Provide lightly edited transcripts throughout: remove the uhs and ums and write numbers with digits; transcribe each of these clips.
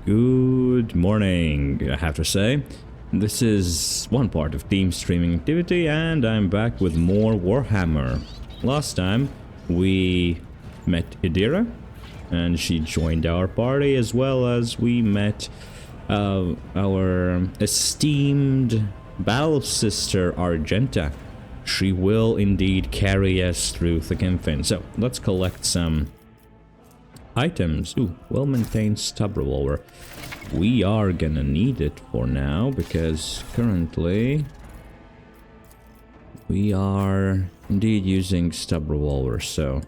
Good morning, I have to say. This is one part of team streaming activity and I'm back with more Warhammer. Last time we met Theodora and she joined our party, as well as we met our esteemed battle sister Argenta. She will indeed carry us through thick and thin. So let's collect some items. Ooh, well-maintained stub revolver. We are gonna need it for now, because currently we are indeed using stub revolver, so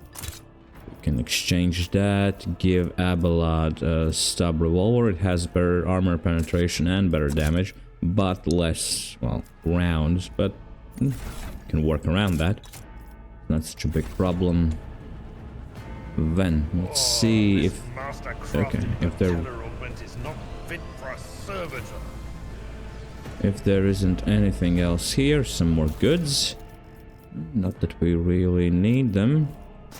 we can exchange that, give Abelard a stub revolver. It has better armor penetration and better damage, but less, well, rounds, but can work around that. Not such a big problem. Then let's see if if there isn't anything else here. Some more goods. Not that we really need them.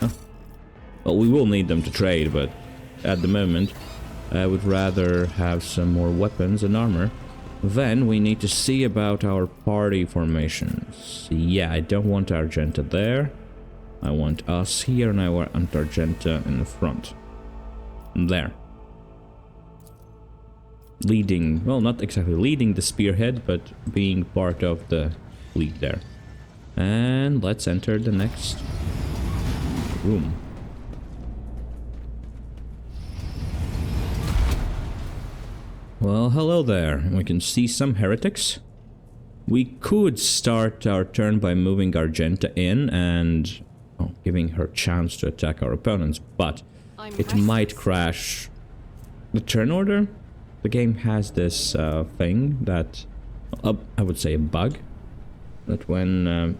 Oh. Well, we will need them to trade, but at the moment I would rather have some more weapons and armor. Then we need to see about our party formations. Yeah, I don't want Argenta there. I want us here, and I want Argenta in the front. There. Leading, well, not exactly leading the spearhead, but being part of the lead there. And let's enter the next room. Well, hello there. We can see some heretics. We could start our turn by moving Argenta in and giving her chance to attack our opponents, but it might crash the turn order. The game has this thing that, I would say a bug, that when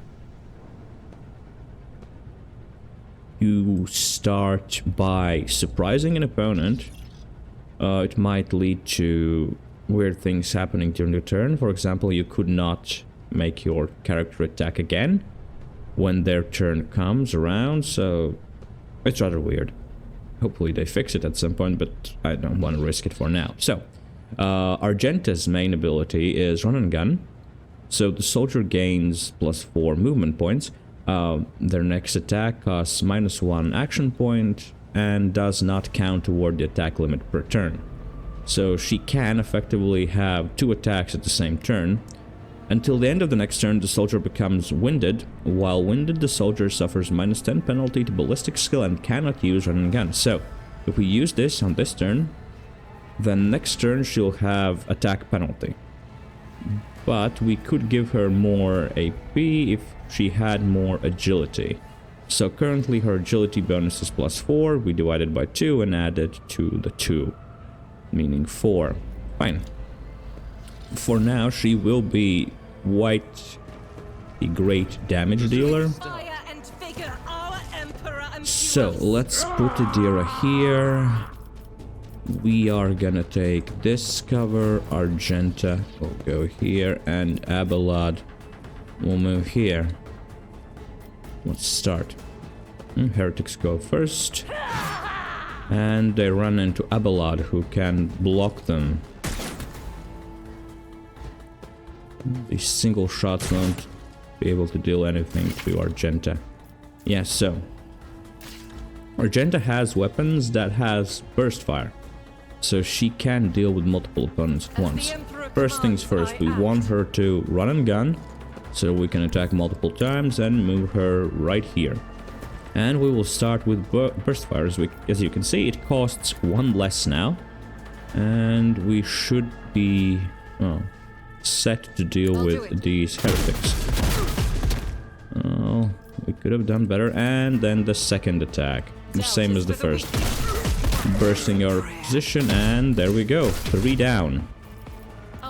you start by surprising an opponent, it might lead to weird things happening during the turn. For example, you could not make your character attack again when their turn comes around, so it's rather weird. Hopefully they fix it at some point, but I don't want to risk it for now. So, Argenta's main ability is run and gun. So the soldier gains +4 movement points. Their next attack costs -1 action point and does not count toward the attack limit per turn. So she can effectively have 2 attacks at the same turn. Until the end of the next turn, the soldier becomes winded. While winded, the soldier suffers -10 penalty to ballistic skill and cannot use run and gun. So, if we use this on this turn, then next turn she'll have attack penalty. But we could give her more AP if she had more agility. So currently her agility bonus is +4. We divided by 2 and added to the 2, meaning 4. Fine. For now, she will be quite a great damage dealer. So, let's put Theodora here. We are gonna take this cover. Argenta will go here, and Abelard will move here. Let's start. Heretics go first. And they run into Abelard, who can block them. These single shots won't be able to deal anything to Argenta. Yeah, so Argenta has weapons that has burst fire, so she can deal with multiple opponents at once. First things first, we want her to run and gun, so we can attack multiple times and move her right here. And we will start with burst fire. As you can see, it costs 1 less now, and we should be set to deal with these heretics. Oh, we could have done better. And then the second attack, the same as the first. Bursting our position, and there we go, 3 down.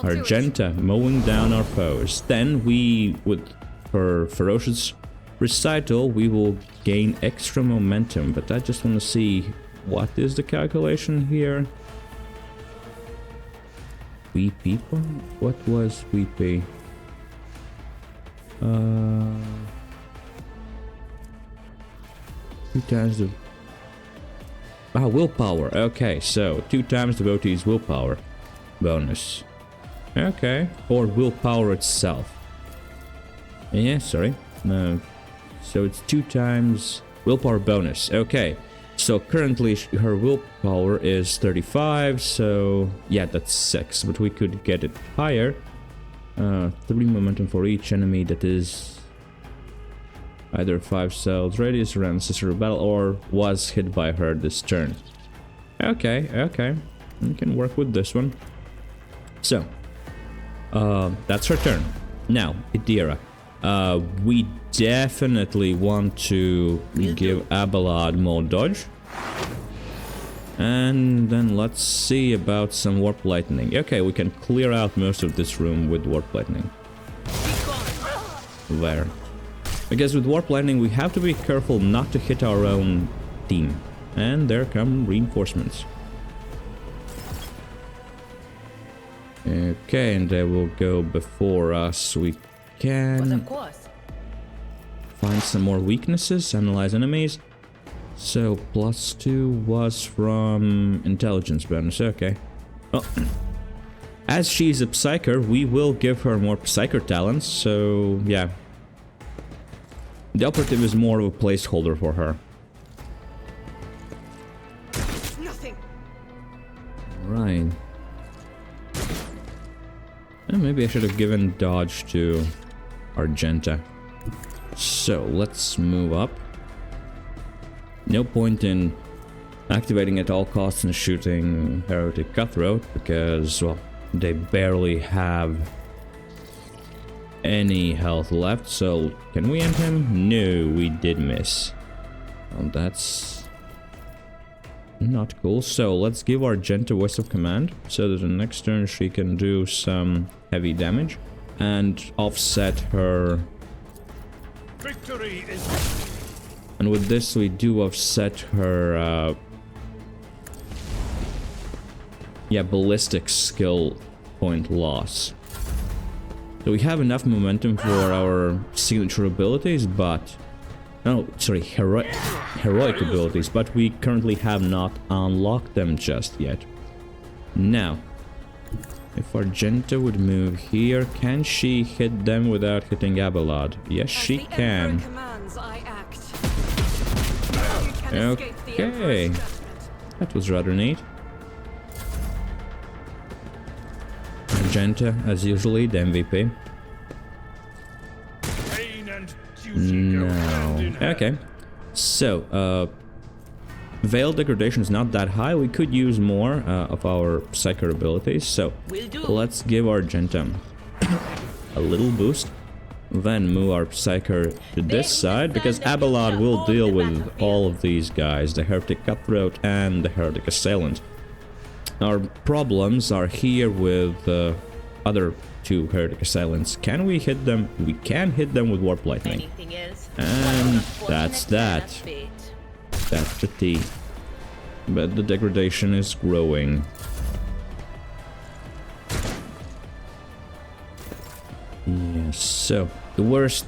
Argenta mowing down our foes. Then we, with her ferocious recital, we will gain extra momentum, but I just want to see what is the calculation here. VP? What was VP? 2 times the... willpower. Okay, so 2 times devotee's willpower bonus. Okay, or willpower itself. Yeah, sorry. So it's 2 times willpower bonus. Okay, so currently her willpower is 35, so yeah, that's 6, but we could get it higher. 3 momentum for each enemy that is either 5 cells radius around Sister of Battle or was hit by her this turn. Okay, okay, we can work with this one. So, that's her turn. Now, Theodora. We definitely want to give Abelard more dodge. And then let's see about some Warp Lightning. Okay, we can clear out most of this room with Warp Lightning. There. Because with Warp Lightning we have to be careful not to hit our own team. And there come reinforcements. Okay, and they will go before us. We can find some more weaknesses, analyze enemies. So, +2 was from intelligence bonus, okay. Oh. As she's a Psyker, we will give her more Psyker talents, so yeah. The operative is more of a placeholder for her. Nothing. Right. Maybe I should have given dodge to Argenta. So, let's move up. No point in activating at all costs and shooting Heretic Cutthroat, because, well, they barely have any health left, so can we end him? No, we did miss. Well, that's not cool. So let's give Argenta voice of command, so that the next turn she can do some heavy damage and offset her. Victory is. And with this we do offset her ballistic skill point loss. So we have enough momentum for our signature abilities, but heroic abilities, but we currently have not unlocked them just yet. Now, if Argenta would move here, can she hit them without hitting Abelard? Yes, she can. Okay, that was rather neat. Argenta, as usually, the MVP. No. Okay. So, Veil degradation is not that high. We could use more of our Psyker abilities. So, let's give Argenta a little boost. Then move our Psyker to this side, because Abelard will deal with all of these guys, the Heretic Cutthroat and the Heretic Assailant. Our problems are here with the other 2 Heretic Assailants. Can we hit them? We can hit them with Warp Lightning. And that's that. That's the T. But the degradation is growing. Yes, so the worst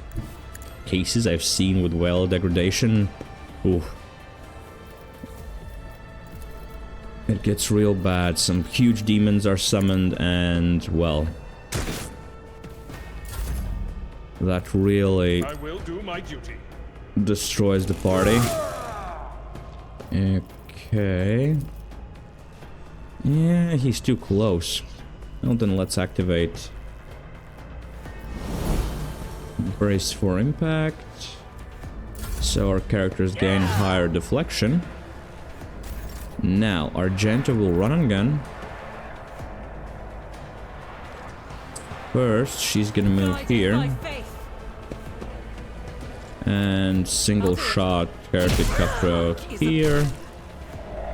cases I've seen with Veil degradation, oof, it gets real bad. Some huge demons are summoned and, well, that really I will do my duty. Destroys the party. Okay. Yeah, he's too close. Well, then let's activate Brace for Impact, so our characters gain higher deflection. Now, Argenta will run and gun. First, she's gonna move here. And single shot Heretic Cutthroat here.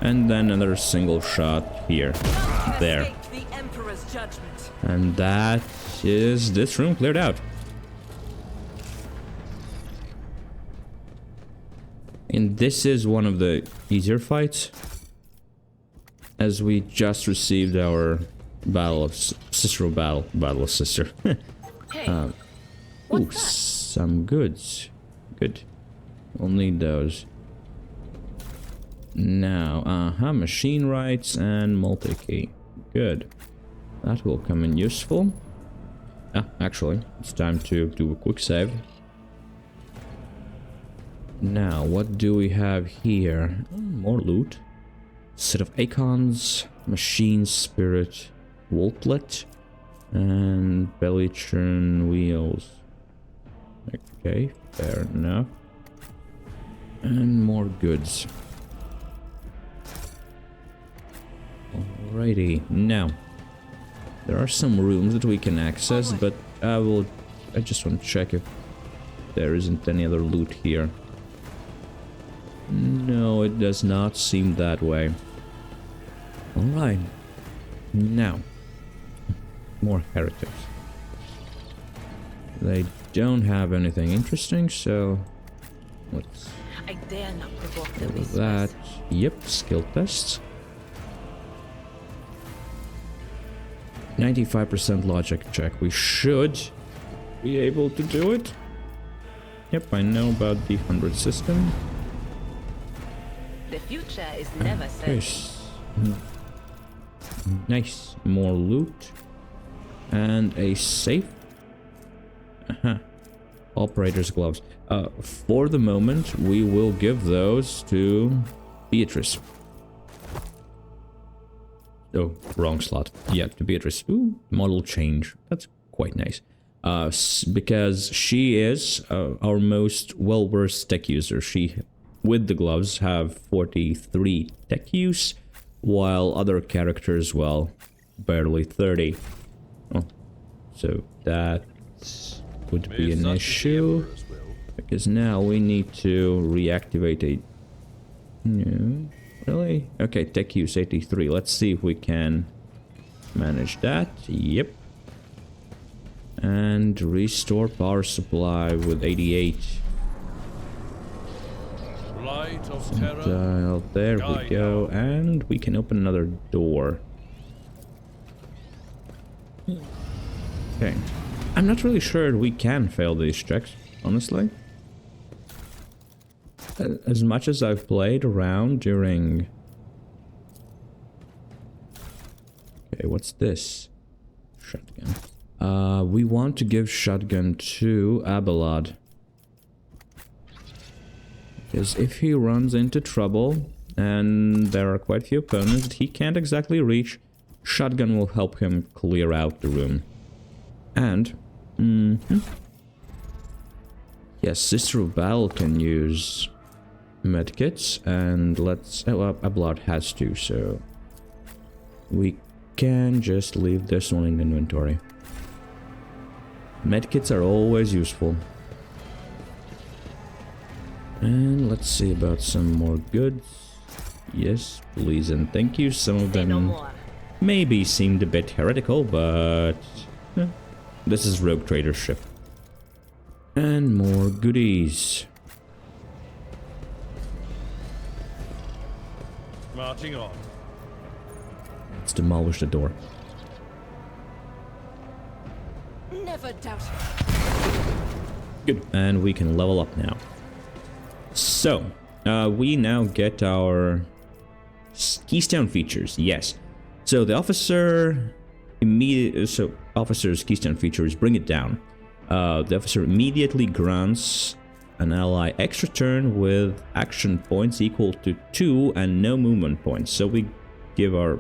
And then another single shot here. There. And that is this room cleared out. And this is one of the easier fights, as we just received our Battle of Sister of Battle of Sister. Ooh, some goods. Good. We'll need those. Now, Machine rights and multi-key. Good. That will come in useful. Actually, it's time to do a quick save. Now, what do we have here? More loot. Set of icons, machine spirit, waltlet, and belly churn wheels. Okay, fair enough. And more goods. Alrighty, now there are some rooms that we can access, but I just want to check if there isn't any other loot here. No, it does not seem that way. Alright, now more heretics. They don't have anything interesting, so let's I dare not provoke the do that. Yep, skill tests. 95% logic check. We should be able to do it. Yep, I know about the 100 system. The future is never certain. Nice. More loot. And a safe. Operator's gloves. For the moment, we will give those to Beatrice. Oh, wrong slot. Yeah, to Beatrice. Ooh, model change. That's quite nice. Because she is our most well-versed tech user. She, with the gloves, have 43 tech use, while other characters, well, barely 30. Oh, so that would be an issue. Because now we need to reactivate a... No, really? Okay, tech use 83. Let's see if we can manage that. Yep. And restore power supply with 88. Light of terror. Dial. There we go. And we can open another door. Okay. I'm not really sure we can fail these checks, honestly. As much as I've played around during... Okay, what's this? Shotgun. We want to give shotgun to Abelard. Because if he runs into trouble, and there are quite a few opponents that he can't exactly reach, shotgun will help him clear out the room. And... yes, Sister of Battle can use medkits, and let's... Oh, Abelard has to, so... we can just leave this one in inventory. Medkits are always useful. And let's see about some more goods. Yes, please and thank you. Some of them maybe seemed a bit heretical, but... this is rogue trader ship. And more goodies. Marching on. Let's demolish the door. Never doubt it. Good. And we can level up now. So, we now get our keystone features. Yes. So the officer officer's keystone feature is bring it down. The officer immediately grants an ally extra turn with action points equal to 2 and no movement points. So we give our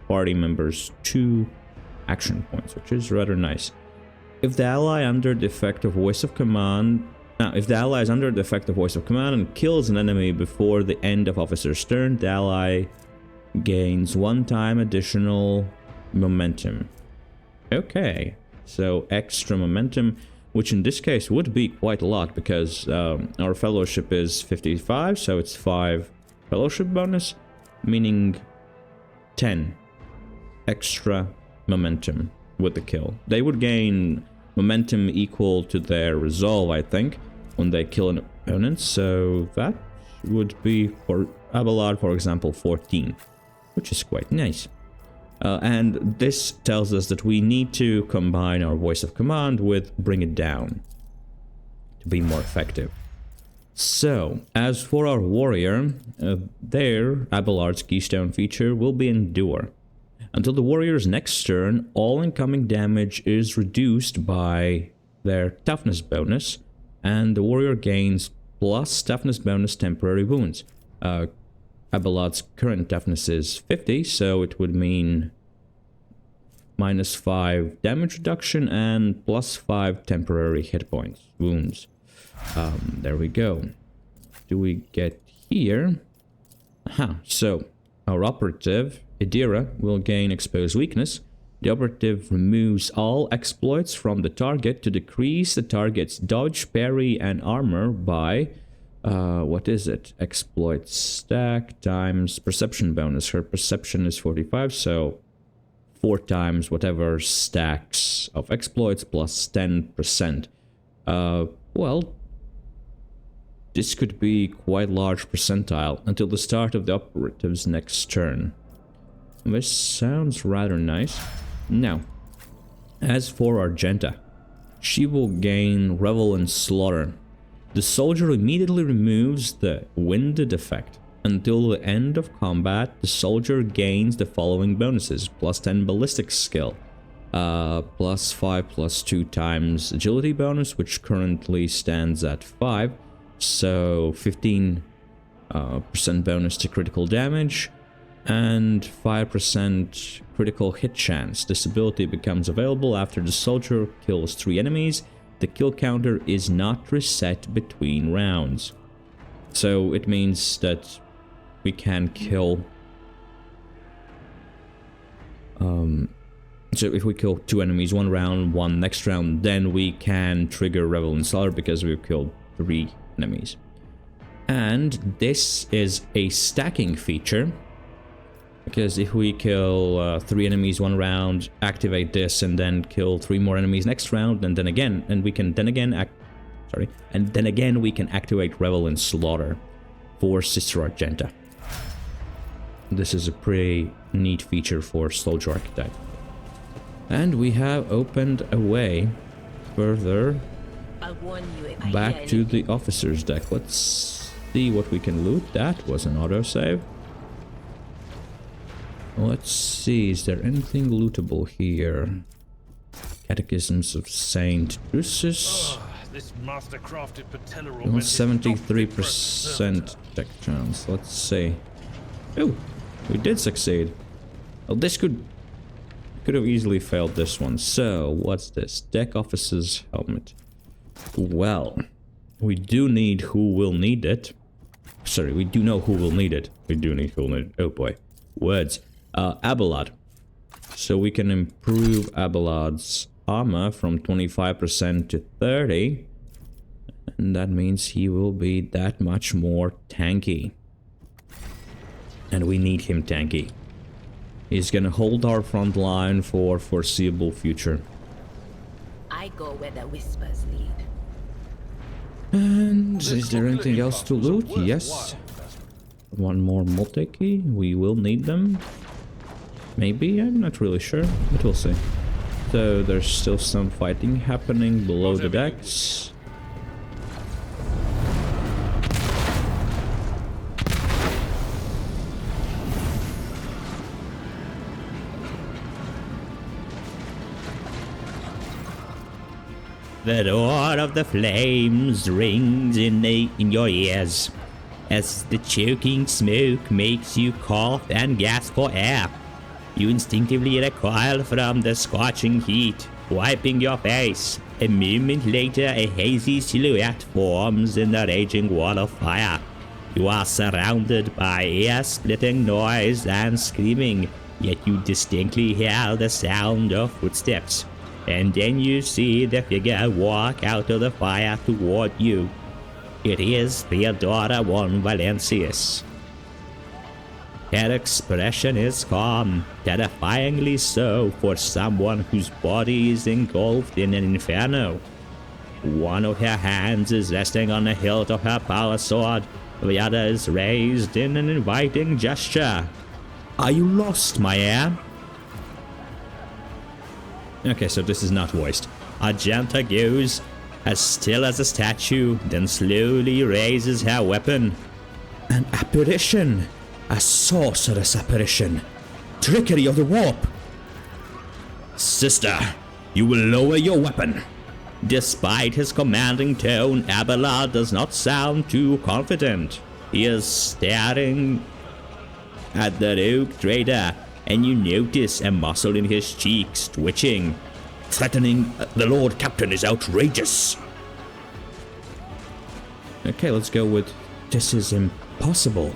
party members 2 action points, which is rather nice. If the ally under the effect of voice of command... if the ally is under the effect of voice of command and kills an enemy before the end of officer's turn, the ally gains 1 time additional momentum. Okay, so extra momentum, which in this case would be quite a lot, because our fellowship is 55, so it's 5 fellowship bonus, meaning 10 extra momentum with the kill. They would gain momentum equal to their resolve, I think, when they kill an opponent, so that would be, for Abelard, for example, 14, which is quite nice. And this tells us that we need to combine our voice of command with bring it down to be more effective. So, as for our warrior, their Abelard's Keystone feature will be Endure. Until the warrior's next turn, all incoming damage is reduced by their toughness bonus, and the warrior gains plus toughness bonus temporary wounds. Abelard's current toughness is 50, so it would mean -5 damage reduction and +5 temporary hit points, wounds. There we go. Do we get here? Aha, so our operative, Theodora, will gain exposed weakness. The operative removes all exploits from the target to decrease the target's dodge, parry, and armor by, what is it? Exploit stack times perception bonus. Her perception is 45, so 4 times whatever stacks of exploits plus 10%. Well, this could be quite large percentile until the start of the operative's next turn. This sounds rather nice. Now, as for Argenta, she will gain Revel in Slaughter. The soldier immediately removes the winded effect. Until the end of combat, the soldier gains the following bonuses: +10 ballistic skill, +5 +2 times agility bonus, which currently stands at 5, so 15% bonus to critical damage, and 5% critical hit chance. This ability becomes available after the soldier kills 3 enemies. The kill counter is not reset between rounds. So it means that we can kill... so if we kill 2 enemies one round, 1 next round, then we can trigger Revel in Slaughter because we've killed 3 enemies. And this is a stacking feature, because if we kill 3 enemies one round, activate this, and then kill 3 more enemies next round, and then again, and we can then again we can activate Revel in Slaughter for Sister Argenta. This is a pretty neat feature for Soldier Archetype. And we have opened a way further I'll warn you if I back hear to the officer's deck. Let's see what we can loot. That was an autosave. Let's see, is there anything lootable here? Catechisms of Saint Drusus. This master-crafted patella 73% check chance. Let's see. Oh, we did succeed. Well, this could have easily failed this one. So, what's this? Deck officer's helmet. Well, we do need who will need it. Sorry, we do know who will need it. We do need who will need it. Oh boy. Words. Abelard. So we can improve Abelard's armor from 25% to 30. And that means he will be that much more tanky. And we need him tanky. He's gonna hold our front line for foreseeable future. I go where the whispers lead. And is there anything else to loot? Yes. One more multi-key. We will need them. Maybe, I'm not really sure, but we'll see. So there's still some fighting happening below the decks. The roar of the flames rings in your ears as the choking smoke makes you cough and gasp for air. You instinctively recoil from the scorching heat, wiping your face. A moment later, a hazy silhouette forms in the raging wall of fire. You are surrounded by ear-splitting noise and screaming, yet you distinctly hear the sound of footsteps. And then you see the figure walk out of the fire toward you. It is Theodora one Valenciuss. Her expression is calm, terrifyingly so for someone whose body is engulfed in an inferno. One of her hands is resting on the hilt of her power sword, the other is raised in an inviting gesture. Are you lost, my heir? Okay, so this is not voiced. Argenta goes, as still as a statue, then slowly raises her weapon. An apparition! A sorceress apparition! Trickery of the warp! Sister, you will lower your weapon. Despite his commanding tone, Abelard does not sound too confident. He is staring at the rogue trader, and you notice a muscle in his cheeks twitching. Threatening the Lord Captain is outrageous. Okay, let's go with this is impossible.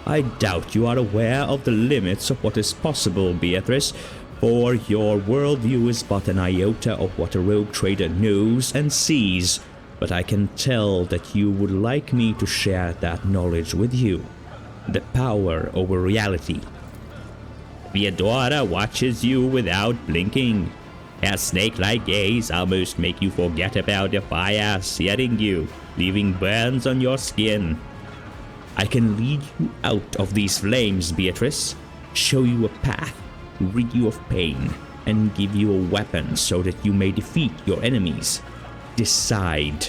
I doubt you are aware of the limits of what is possible, Beatrice, for your worldview is but an iota of what a rogue trader knows and sees, but I can tell that you would like me to share that knowledge with you. The power over reality. Theodora watches you without blinking. Her snake-like gaze almost make you forget about the fire searing you, leaving burns on your skin. I can lead you out of these flames, Beatrice, show you a path, rid you of pain, and give you a weapon so that you may defeat your enemies. Decide.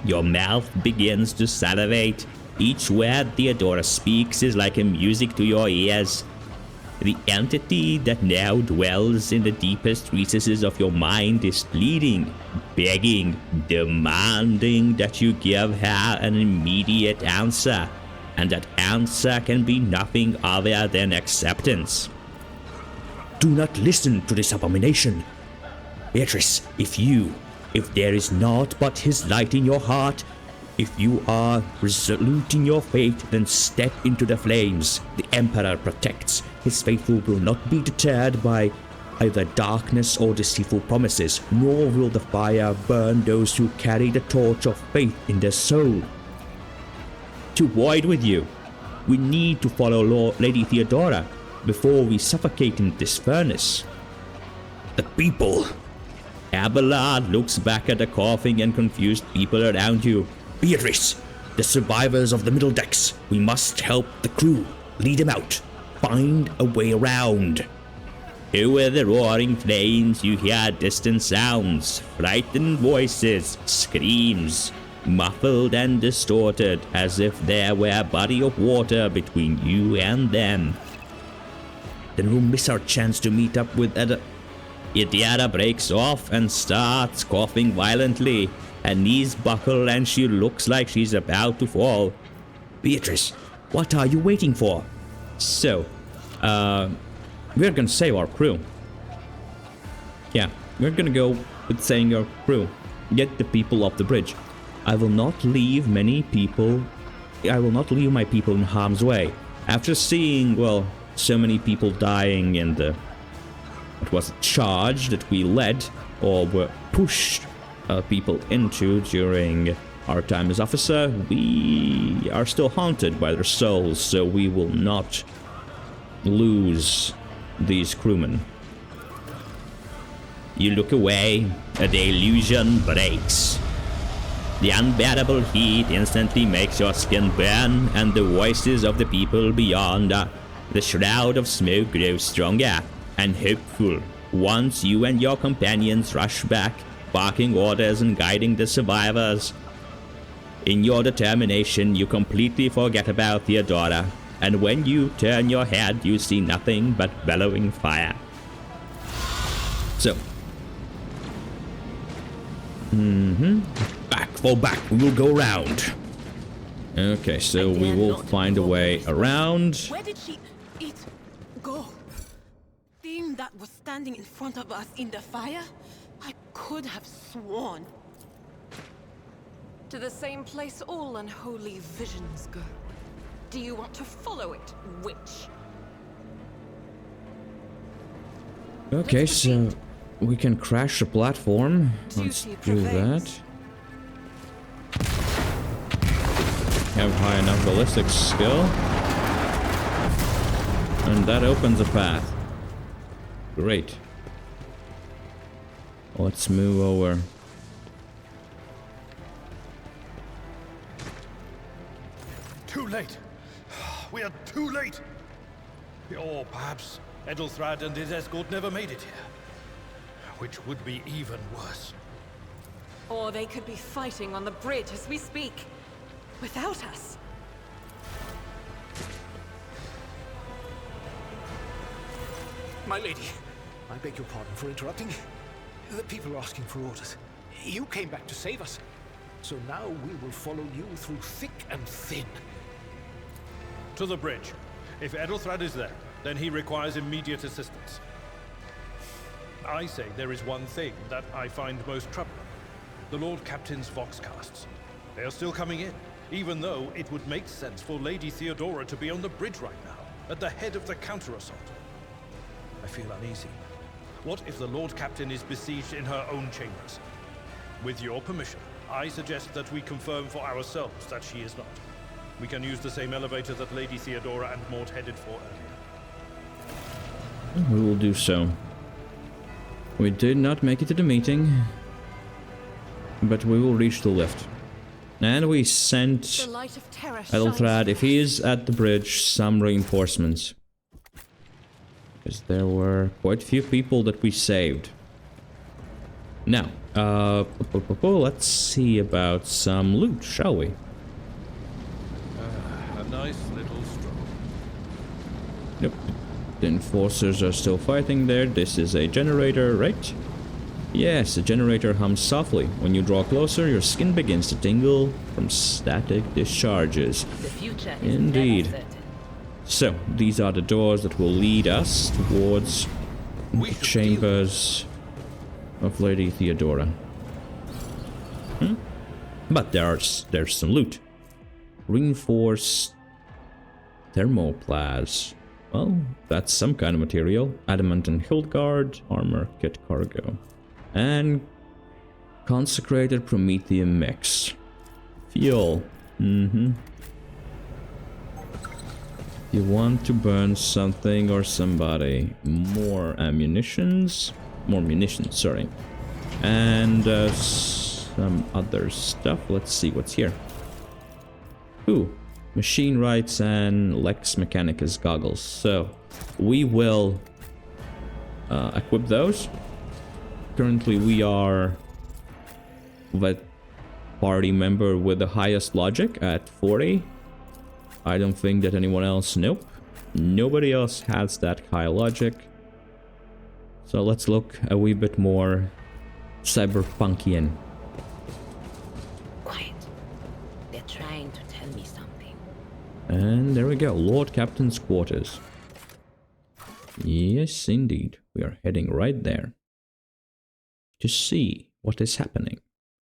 Your mouth begins to salivate. Each word Theodora speaks is like a music to your ears. The entity that now dwells in the deepest recesses of your mind is pleading, begging, demanding that you give her an immediate answer, and that answer can be nothing other than acceptance. Do not listen to this abomination. Beatrice, if there is naught but his light in your heart, if you are resolute in your faith, then step into the flames. The Emperor protects. His faithful will not be deterred by either darkness or deceitful promises, nor will the fire burn those who carry the torch of faith in their soul. To void with you, we need to follow Lady Theodora before we suffocate in this furnace. The people. Abelard looks back at the coughing and confused people around you. Beatrice, the survivors of the middle decks. We must help the crew. Lead them out. Find a way around. Over the roaring flames you hear distant sounds, frightened voices, screams, muffled and distorted as if there were a body of water between you and them. Then we'll miss our chance to meet up with Theodora breaks off and starts coughing violently. Her knees buckle and she looks like she's about to fall. Beatrice, what are you waiting for? So, we're gonna save our crew. Yeah, we're gonna go with saving our crew. Get the people off the bridge. I will not leave my people in harm's way. After seeing, well, so many people dying in it was a charge that we led or were pushed people into during our time as officer, we are still haunted by their souls, so we will not lose these crewmen. You look away, the illusion breaks. The unbearable heat instantly makes your skin burn, and the voices of the people beyond the shroud of smoke grows stronger and hopeful once you and your companions rush back, barking orders and guiding the survivors. In your determination, you completely forget about Theodora, and when you turn your head, you see nothing but bellowing fire. So, back, we will go around. Okay, so we will find a way around. Where did it go? Thing that was standing in front of us in the fire? I could have sworn. To the same place all unholy visions go. Do you want to follow it, witch? Okay, so we can crash the platform. Let's do that. Have high enough ballistic skill. And that opens a path. Great. Let's move over. Too late. We are too late. Or perhaps Ethelthrad and his escort never made it here. which would be even worse. Or they could be fighting on the bridge as we speak, without us. My lady, I beg your pardon for interrupting. The people are asking for orders. You came back to save us. So now we will follow you through thick and thin. To the bridge. If Ethelthrad is there, then he requires immediate assistance. I say there is one thing that I find most troubling. The Lord Captain's voxcasts. They are still coming in, even though it would make sense for Lady Theodora to be on the bridge right now, at the head of the counter-assault. I feel uneasy. What if the Lord Captain is besieged in her own chambers? With your permission, I suggest that we confirm for ourselves that she is not. We can use the same elevator that Lady Theodora and Mort headed for earlier. We will do so. We did not make it to the meeting, but we will reach the lift. And we sent Ethelthrad, if he is at the bridge, some reinforcements. Because there were quite a few people that we saved. Now, let's see about some loot, shall we? A nice little stroll. Nope. The enforcers are still fighting there. This is a generator, right? Yes, the generator hums softly. When you draw closer, your skin begins to tingle from static discharges. The future is Indeed. never certain. So, these are the doors that will lead us towards the chambers of Lady Theodora. But there's some loot. Reinforced thermoplas. Well, that's some kind of material. Adamant and hilt guard, armor kit cargo. And consecrated promethium mix. Fuel. You want to burn something or somebody. More munitions, sorry. And some other stuff. Let's see what's here. Ooh, machine rights and Lex Mechanicus goggles. So we will equip those. Currently we are the party member with the highest logic at 40. I don't think that anyone else, nope. Nobody else has that high logic. So let's look a wee bit more cyberpunkian. Quiet. They're trying to tell me something. And there we go, Lord Captain's quarters. Yes, indeed. We are heading right there to see what is happening,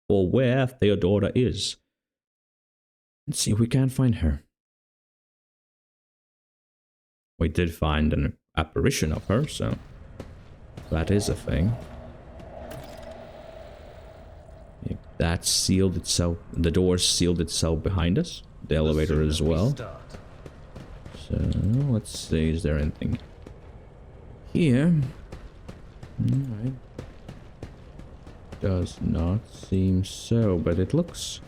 or where Theodora is. Let's see if we can find her. We did find an apparition of her, so that is a thing. If that sealed itself, the door sealed itself behind us, the elevator as well. So let's see, is there anything here? Alright. Does not seem so, but it looks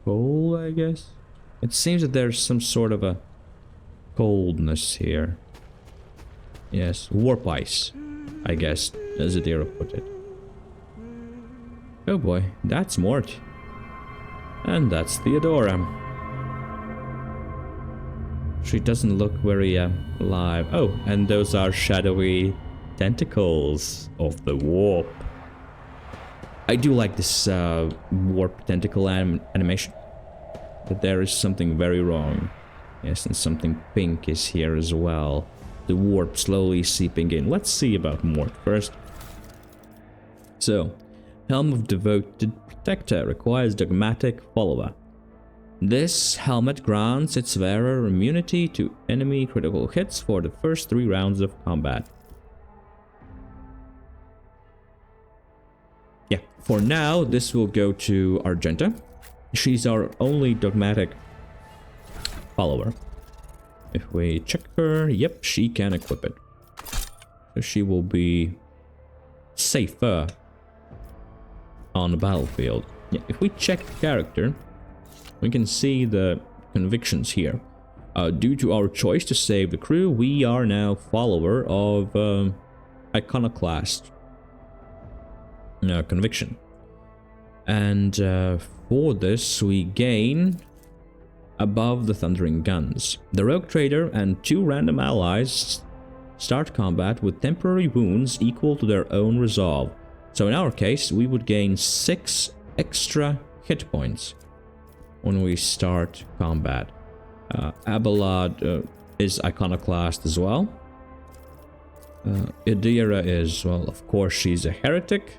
cold, I guess. It seems that there's some sort of a coldness here. Yes, warp ice, I guess, as Adira put it. Oh boy, that's Mort. And that's Theodora. She doesn't look very alive. Oh, and those are shadowy tentacles of the warp. I do like this warp tentacle animation. But there is something very wrong. Yes, and something pink is here as well. The warp slowly seeping in. Let's see about Mort first. So, Helm of Devoted Protector requires Dogmatic Follower. This helmet grants its wearer immunity to enemy critical hits for the first 3 rounds of combat. Yeah, for now, this will go to Argenta. She's our only dogmatic follower. If we check her, yep, she can equip it. So she will be safer on the battlefield. Yeah, if we check the character, we can see the convictions here. Due to our choice to save the crew, we are now follower of Iconoclast conviction. And for this we gain above the thundering guns. The rogue trader and 2 random allies start combat with temporary wounds equal to their own resolve. So in our case, we would gain 6 extra hit points when we start combat. Abelard is Iconoclast as well. Theodora is, well, of course, she's a heretic.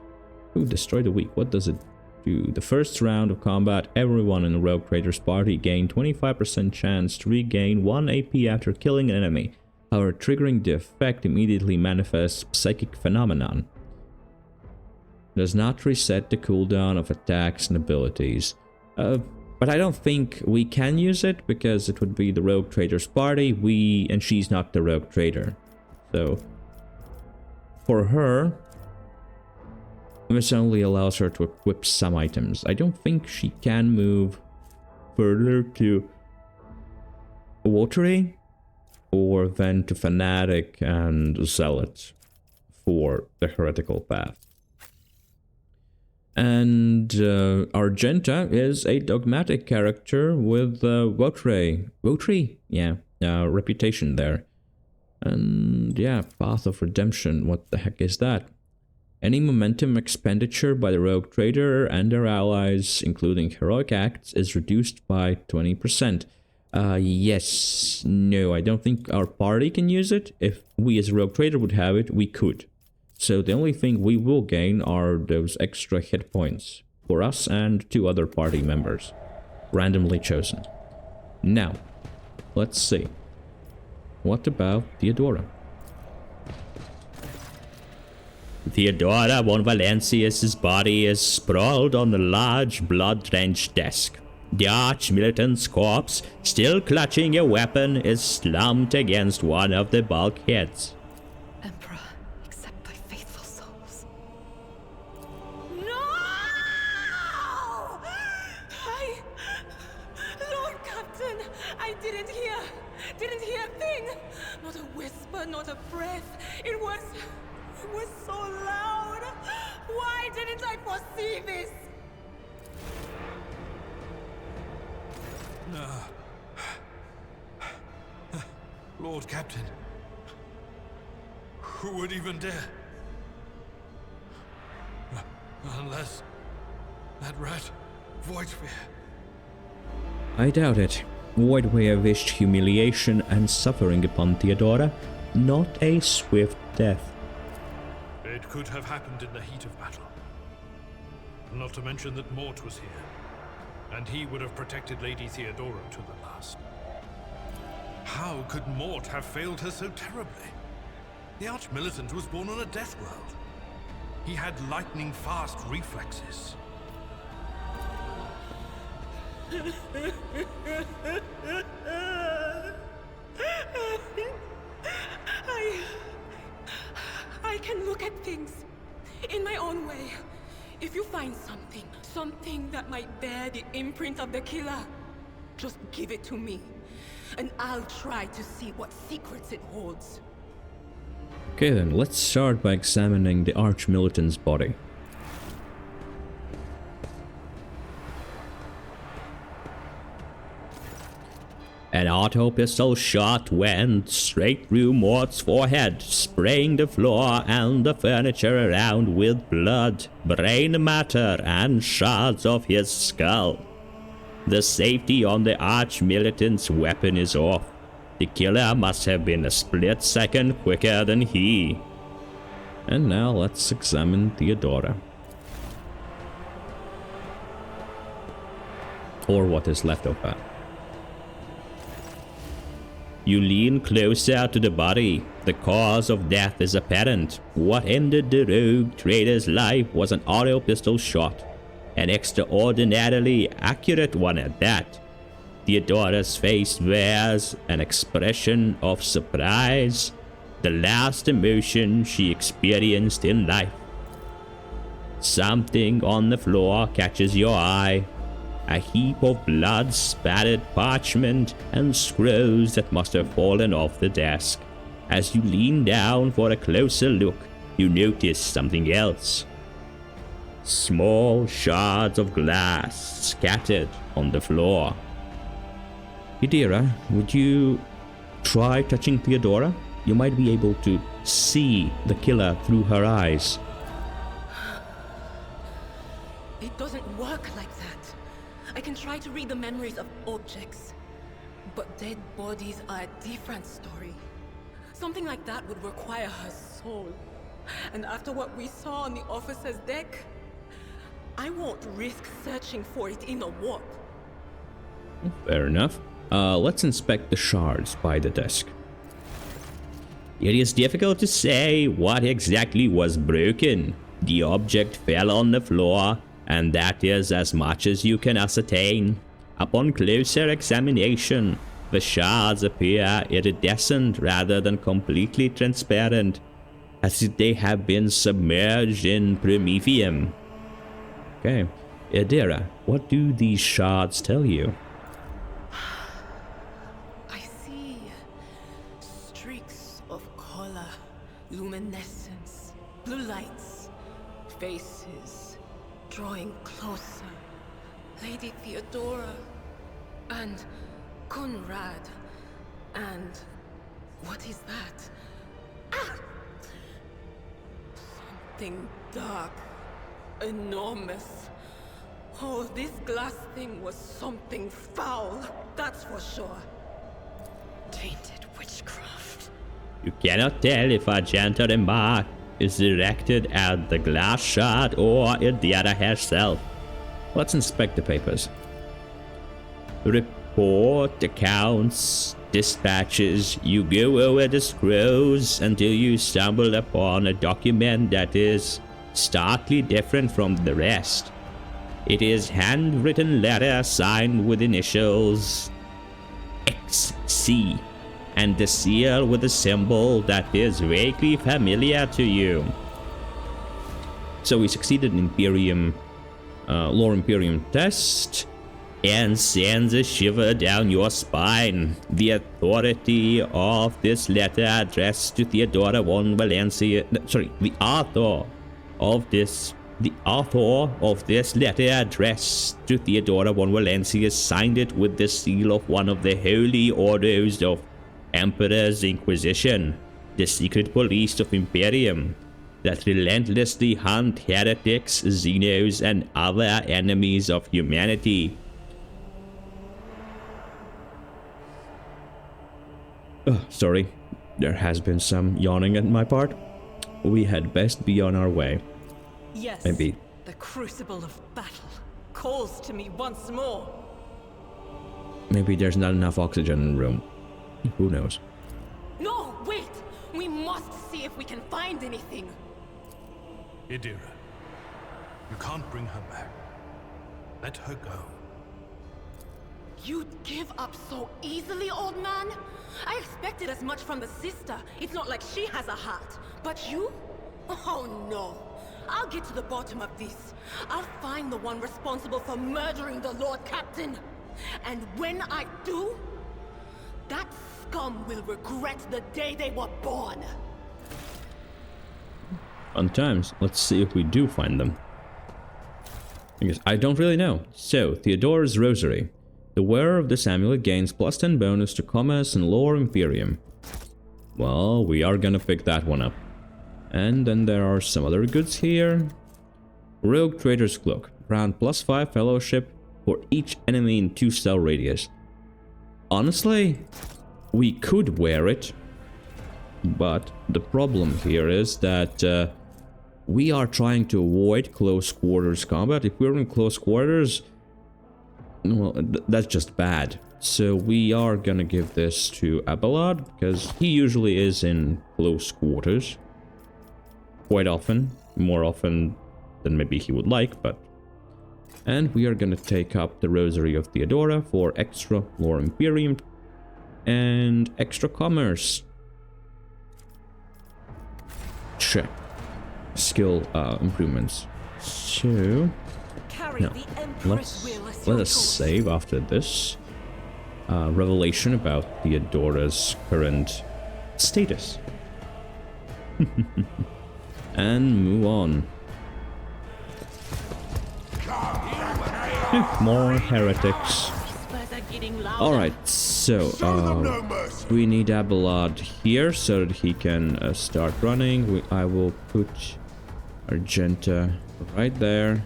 Ooh, destroy the weak. What does it do? The first round of combat, everyone in the Rogue Trader's party gained 25% chance to regain 1 AP after killing an enemy. However, triggering the effect immediately manifests psychic phenomenon. Does not reset the cooldown of attacks and abilities. But I don't think we can use it because it would be the Rogue Trader's party. And she's not the Rogue Trader. So for her, this only allows her to equip some items. I don't think she can move further to Watery or then to Fanatic and Zealot for the heretical path. And Argenta is a dogmatic character with Wotray, yeah, reputation there. And yeah, Path of Redemption, what the heck is that? Any momentum expenditure by the Rogue Trader and their allies, including heroic acts, is reduced by 20%. Yes, no, I don't think our party can use it. If we as a Rogue Trader would have it, we could. So the only thing we will gain are those extra hit points for us and 2 other party members, randomly chosen. Now, let's see. What about Theodora? Theodora von Valenciuss's body is sprawled on the large, blood-drenched desk. The arch-militant's corpse, still clutching a weapon, is slumped against one of the bulkheads. Emperor, accept thy faithful souls. No! Lord Captain, I didn't hear a thing. Not a whisper, not a breath. It was so loud. Why didn't I foresee this? Lord Captain, who would even dare? Unless that rat, Voidsphere. I doubt it. Voidware wished humiliation and suffering upon Theodora, not a swift death. It could have happened in the heat of battle. Not to mention that Mort was here, and he would have protected Lady Theodora to the last. How could Mort have failed her so terribly? The Arch-Militant was born on a death world. He had lightning-fast reflexes. I can look at things in my own way. If you find something that might bear the imprint of the killer, just give it to me, and I'll try to see what secrets it holds. Okay then, let's start by examining the Arch-Militant's body. An auto pistol shot went straight through Mort's forehead, spraying the floor and the furniture around with blood, brain matter, and shards of his skull. The safety on the Arch-Militant's weapon is off. The killer must have been a split second quicker than he. And now let's examine Theodora. Or what is left of her. You lean closer to the body. The cause of death is apparent. What ended the rogue trader's life was an auto pistol shot. An extraordinarily accurate one at that. Theodora's face wears an expression of surprise, the last emotion she experienced in life. Something on the floor catches your eye. A heap of blood-spattered parchment and scrolls that must have fallen off the desk. As you lean down for a closer look, you notice something else. Small shards of glass scattered on the floor. Theodora, would you try touching Theodora? You might be able to see the killer through her eyes. It doesn't work like that. I can try to read the memories of objects, but dead bodies are a different story. Something like that would require her soul. And after what we saw on the officer's deck, I won't risk searching for it in a warp. Fair enough. Let's inspect the shards by the desk. It is difficult to say what exactly was broken. The object fell on the floor, and that is as much as you can ascertain. Upon closer examination, the shards appear iridescent rather than completely transparent, as if they have been submerged in promethium. Okay. Theodora, what do these shards tell you? I see streaks of color, luminescence, blue lights, faces drawing closer. Lady Theodora and Conrad and what is that? Ah! Something dark, enormous. Oh, this glass thing was something foul, that's for sure. Tainted witchcraft. You cannot tell if Argenta remark is directed at the glass shard or Theodora herself. Let's inspect the papers. Report, accounts, dispatches. You go over the scrolls until you stumble upon a document that is starkly different from the rest. It is handwritten letter signed with initials XC and the seal with a symbol that is vaguely familiar to you. So we succeeded in Lore Imperium test. And sends a shiver down your spine. The authority of this letter addressed to Theodora von Valenciuss, the author of this letter addressed to Theodora von Valenciuss signed it with the seal of one of the holy orders of Emperor's Inquisition, the secret police of Imperium, that relentlessly hunt heretics, xenos, and other enemies of humanity. Oh, sorry, there has been some yawning on my part. We had best be on our way. Yes, Maybe. the crucible of battle calls to me once more. Maybe there's not enough oxygen in the room. Who knows? No, wait! We must see if we can find anything. Idira, you can't bring her back. Let her go. You'd give up so easily, old man? I expected as much from the sister. It's not like she has a heart. But you? Oh no. I'll get to the bottom of this. I'll find the one responsible for murdering the Lord Captain. And when I do, that scum will regret the day they were born. Fun times. Let's see if we do find them. Because I don't really know. So, Theodora's Rosary. The wearer of this amulet gains +10 bonus to commerce and Lore Imperium. Well, we are gonna pick that one up. And then there are some other goods here. Rogue Trader's Cloak. Grant +5 fellowship for each enemy in 2-cell radius. Honestly, we could wear it. But the problem here is that we are trying to avoid close quarters combat. If we're in close quarters, well, that's just bad. So we are gonna give this to Abelard, because he usually is in close quarters. Quite often. More often than maybe he would like, but... And we are gonna take up the Rosary of Theodora for extra Lore Imperium and extra commerce. Check. Skill improvements. So... No, let us save after this revelation about Theodora's current status. and move on. More heretics. Alright, so we need Abelard here so that he can start running. I will put Argenta right there.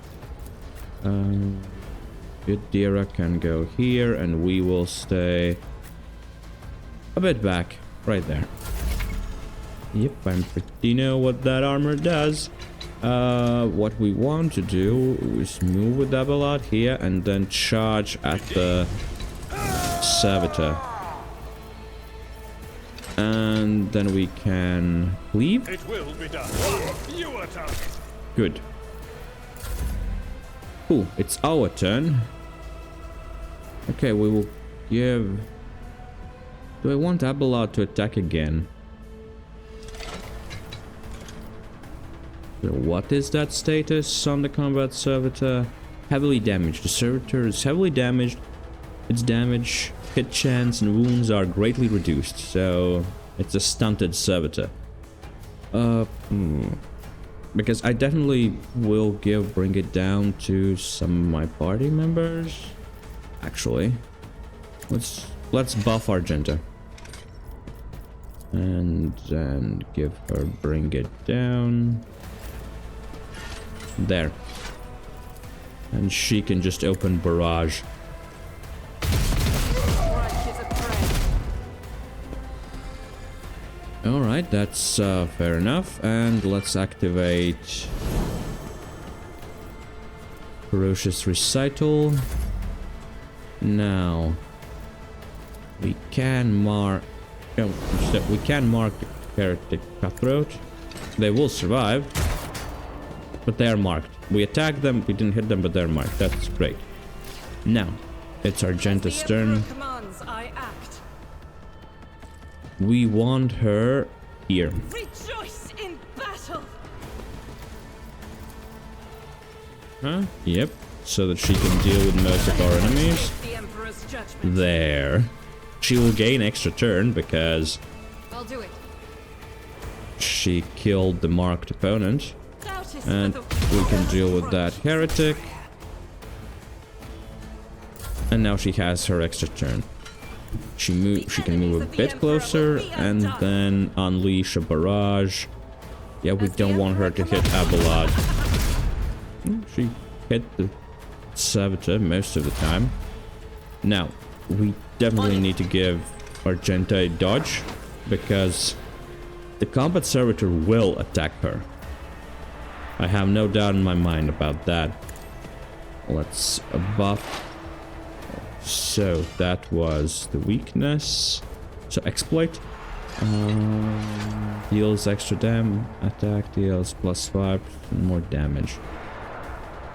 Theodora can go here, and we will stay a bit back, right there. Yep, I'm pretty know what that armor does. What we want to do is move with Abelard here and then charge at the Servitor. And then we can leave. It will be done. You attack. Good. Cool, it's our turn. Okay, we will give... Do I want Abelard to attack again? So what is that status on the combat servitor? Heavily damaged. The servitor is heavily damaged. Its damage, hit chance, and wounds are greatly reduced. So it's a stunted servitor. Because I definitely will bring it down to some of my party members. Actually, let's buff Argenta. And then give her bring it down. There. And she can just open barrage. Alright, that's fair enough. And let's activate Ferocious Recital. Now we can mark the Heretic Cutthroat. They will survive, but they are marked. We attacked them, we didn't hit them, but they're marked. That's great. Now it's Argenta's turn. We want her here. Rejoice in battle. Huh? Yep. So that she can deal with most of our enemies. There. She will gain extra turn because I'll do it. She killed the marked opponent. And we can deal with that heretic. And now she has her extra turn. She can move a bit closer and then unleash a barrage. Yeah, we don't want her to hit Abelard. She hit the Servitor most of the time. Now, we definitely need to give Argenta a dodge because the combat Servitor will attack her. I have no doubt in my mind about that. Let's buff. So that was the weakness. So exploit deals extra attack deals +5 more damage.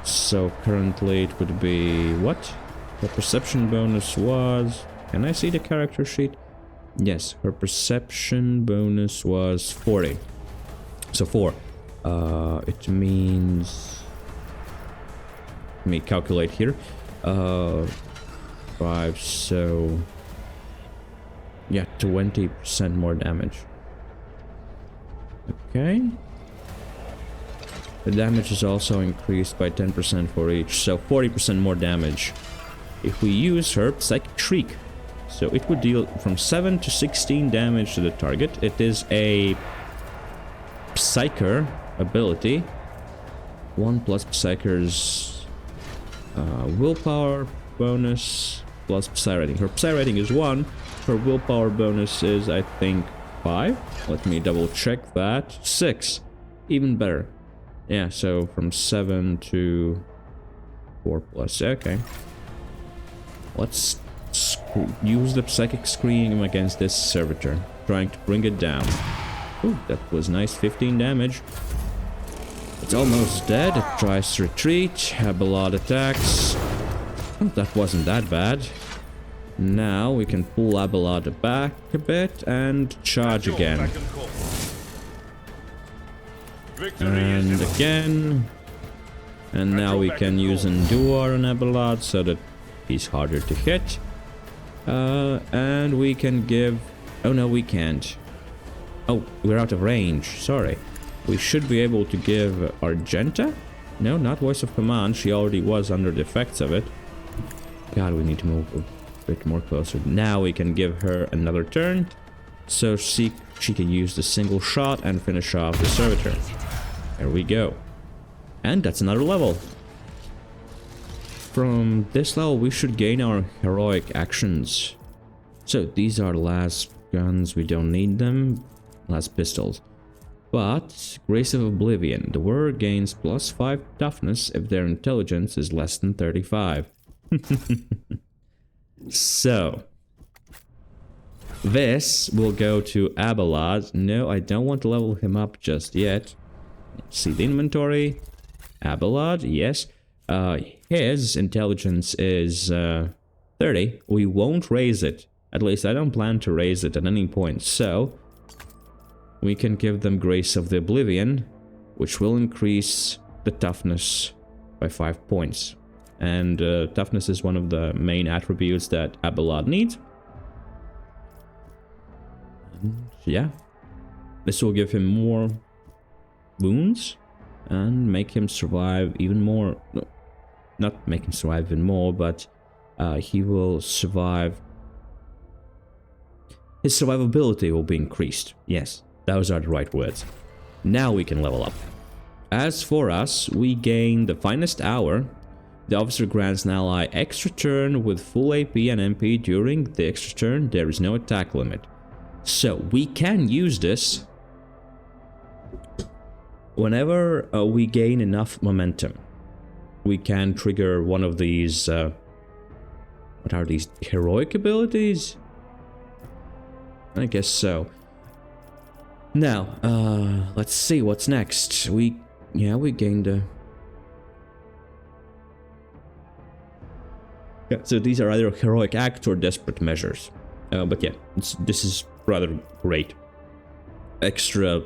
So currently it would be what? Her perception bonus was... Can I see the character sheet? Yes, her perception bonus was 40. So 4. It means... Let me calculate here. 5, so... Yeah, 20% more damage. Okay. The damage is also increased by 10% for each, so 40% more damage. If we use her Psychic Shriek, so it would deal from 7 to 16 damage to the target. It is a Psyker ability. 1 plus Psyker's willpower bonus plus Psy rating. Her Psy rating is 1. Her willpower bonus is, I think, 5. Let me double check that. 6. Even better. Yeah, so from 7 to 4 plus. Okay. Let's use the Psychic Scream against this Servitor, trying to bring it down. Ooh, that was nice. 15 damage. It's almost dead. It tries to retreat. Abelard attacks. Oh, that wasn't that bad. Now we can pull Abelard back a bit and charge again. And again. And now we can use Endure on Abelard so that he's harder to hit. And we can give... Oh no, we can't. Oh, we're out of range. Sorry. we should be able to give Argenta. No, not Voice of Command. She already was under the effects of it. God, we need to move a bit more closer. Now we can give her another turn. So she can use the single shot and finish off the Servitor. There we go. And that's another level. From this level, we should gain our heroic actions. So these are the last guns. We don't need them. Last pistols. But Grace of Oblivion. The wearer gains +5 toughness if their intelligence is less than 35. So this will go to Abelard. No, I don't want to level him up just yet. Let's see the inventory. Abelard, yes. His intelligence is 30. We won't raise it. At least I don't plan to raise it at any point. So we can give them Grace of the Oblivion, which will increase the toughness by 5 points. And toughness is one of the main attributes that Abelard needs. And yeah, this will give him more wounds and make him survive even more. No, not make him survive even more, but he will survive. His survivability will be increased. Yes, those are the right words. Now we can level up. As for us, we gain the Finest Hour. The officer grants an ally extra turn with full AP and MP during the extra turn. There is no attack limit. So we can use this whenever we gain enough momentum. We can trigger one of these, what are these, heroic abilities? I guess so. Now, let's see what's next. We gained a... Yeah, so these are either heroic acts or desperate measures. But yeah, this is rather great. Extra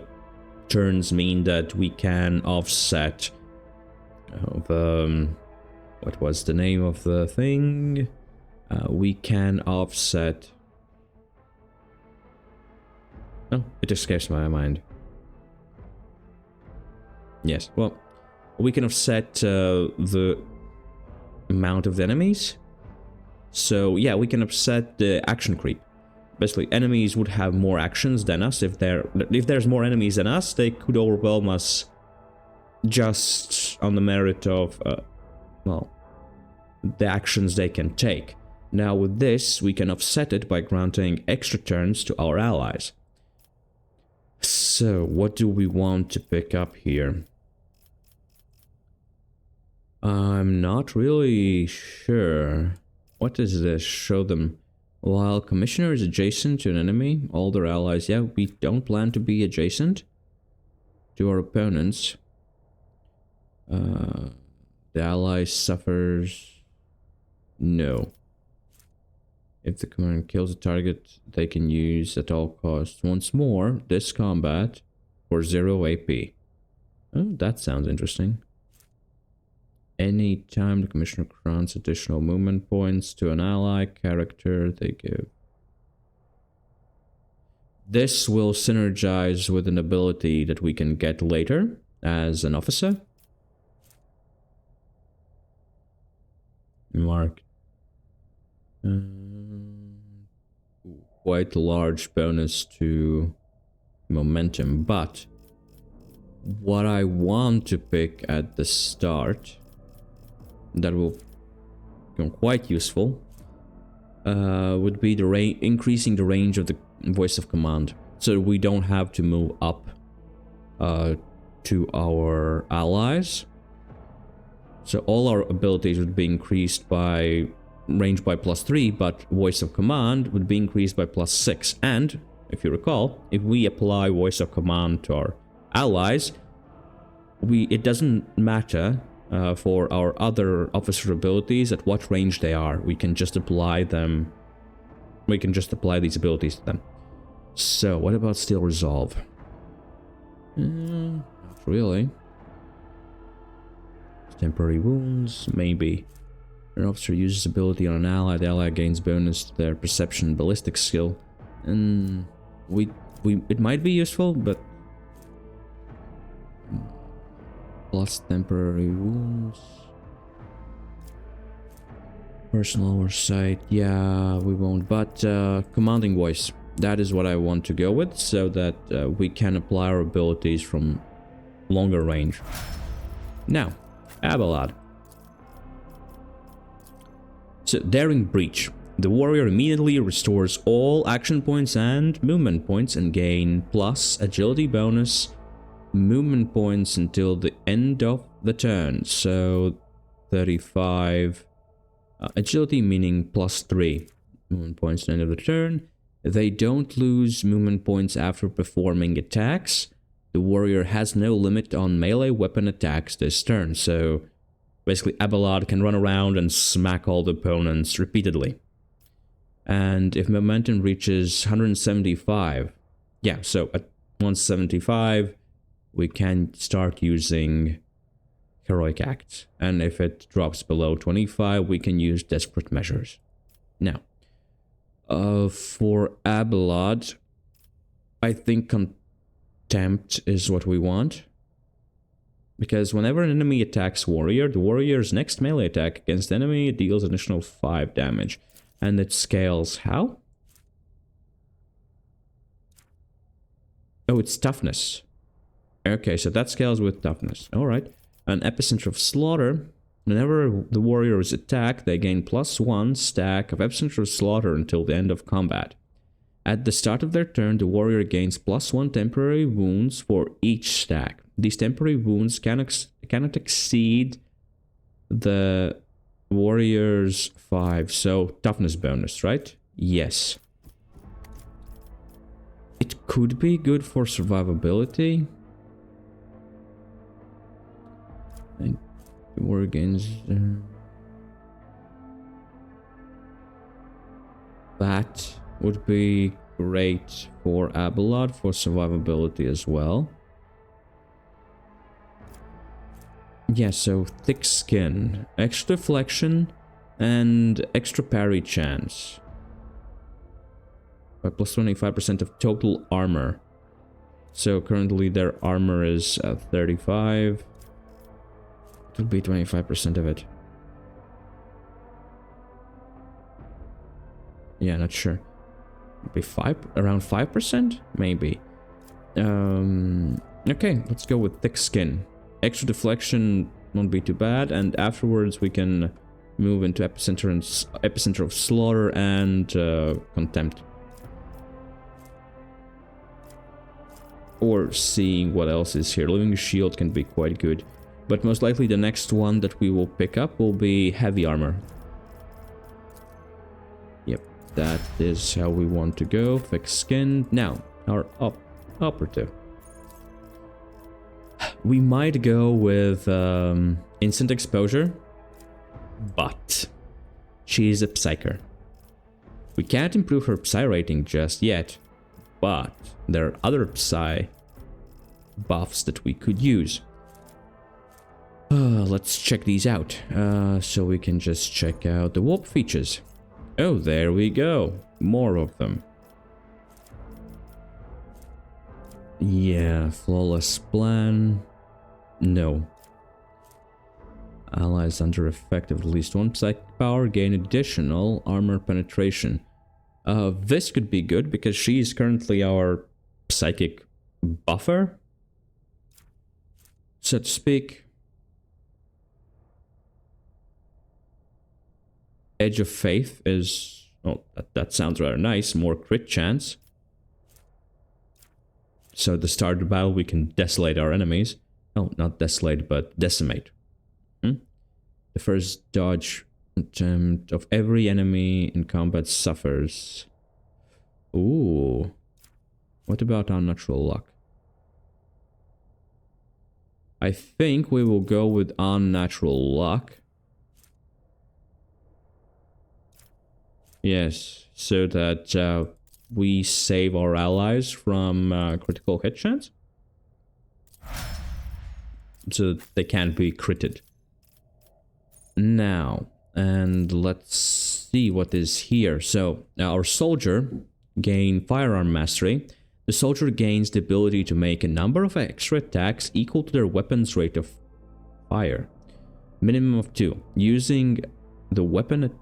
turns mean that we can offset... what was the name of the thing? We can offset... Oh, it escapes my mind. Yes, well, we can offset the amount of the enemies. So yeah, we can offset the action creep. Basically, enemies would have more actions than us. If there's more enemies than us, they could overwhelm us just on the merit of, well, the actions they can take. Now with this, we can offset it by granting extra turns to our allies. So, what do we want to pick up here? I'm not really sure. What is this? Show them. While Commissioner is adjacent to an enemy, all their allies... Yeah, we don't plan to be adjacent to our opponents. The ally suffers... No. If the commander kills a target, they can use at all costs. Once more, this combat for 0 AP. Oh, that sounds interesting. Any time the commissioner grants additional movement points to an ally character, they give. This will synergize with an ability that we can get later as an officer. Mark. Quite a large bonus to momentum, but what I want to pick at the start that will become quite useful would be the increasing the range of the voice of command, so we don't have to move up to our allies. So all our abilities would be increased by range by +3, but voice of command would be increased by +6. And if you recall, if we apply voice of command to our allies, it doesn't matter for our other officer abilities at what range they are. We can just apply them. We can just apply these abilities to them. So what about Steel Resolve? Not really. Temporary wounds, maybe. An officer uses ability on an ally, the ally gains bonus to their perception and ballistic skill. And it might be useful, but plus temporary wounds. Personal oversight, yeah, we won't, but commanding voice, that is what I want to go with, so that we can apply our abilities from longer range. Now, Abelard. So, Daring Breach. The warrior immediately restores all action points and movement points and gain plus agility bonus movement points until the end of the turn. So 35 agility, meaning plus 3 movement points at the end of the turn. They don't lose movement points after performing attacks. The warrior has no limit on melee weapon attacks this turn, so basically Abelard can run around and smack all the opponents repeatedly. And if momentum reaches 175, yeah, so at 175, we can start using Heroic Act. And if it drops below 25, we can use Desperate Measures. Now, for Abelard, I think Contempt is what we want. Because whenever an enemy attacks warrior, the warrior's next melee attack against the enemy deals additional 5 damage. And it scales how? Oh, it's toughness. Okay, so that scales with toughness. Alright. An Epicenter of Slaughter. Whenever the warrior is attacked, they gain +1 stack of Epicenter of Slaughter until the end of combat. At the start of their turn, the warrior gains +1 temporary wounds for each stack. These temporary wounds cannot exceed the warrior's 5, so toughness bonus, right? Yes. It could be good for survivability. And the warrior gains... that would be great for Abelard for survivability as well. Yeah, so thick skin, extra deflection, and extra parry chance. By +25% of total armor. So currently their armor is 35. It would be 25% of it. Yeah, not sure. It'd be around 5%? Maybe. Okay, let's go with thick skin. Extra deflection won't be too bad, and afterwards we can move into Epicenter of Slaughter and Contempt. Or seeing what else is here. Living Shield can be quite good. But most likely the next one that we will pick up will be Heavy Armor. Yep, that is how we want to go. Thick skin. Now, our operative. We might go with instant exposure, but she's a Psyker. We can't improve her Psy rating just yet, but there are other Psy buffs that we could use. Let's check these out, so we can just check out the warp features. Oh, there we go, more of them. Yeah, flawless plan. No. Allies under effect of at least one psychic power gain additional armor penetration. This could be good because she is currently our psychic buffer, so to speak. Edge of Faith is... oh, that sounds rather nice. More crit chance. So at the start of the battle we can desolate our enemies. Oh, not desolate, but decimate. The first dodge attempt of every enemy in combat suffers. Ooh. What about unnatural luck? I think we will go with unnatural luck. Yes, so that we save our allies from critical hit chance. So they can't be critted. Now, and let's see what is here. So, our soldier gain firearm mastery. The soldier gains the ability to make a number of extra attacks equal to their weapon's rate of fire. Minimum of 2. Using the weapon at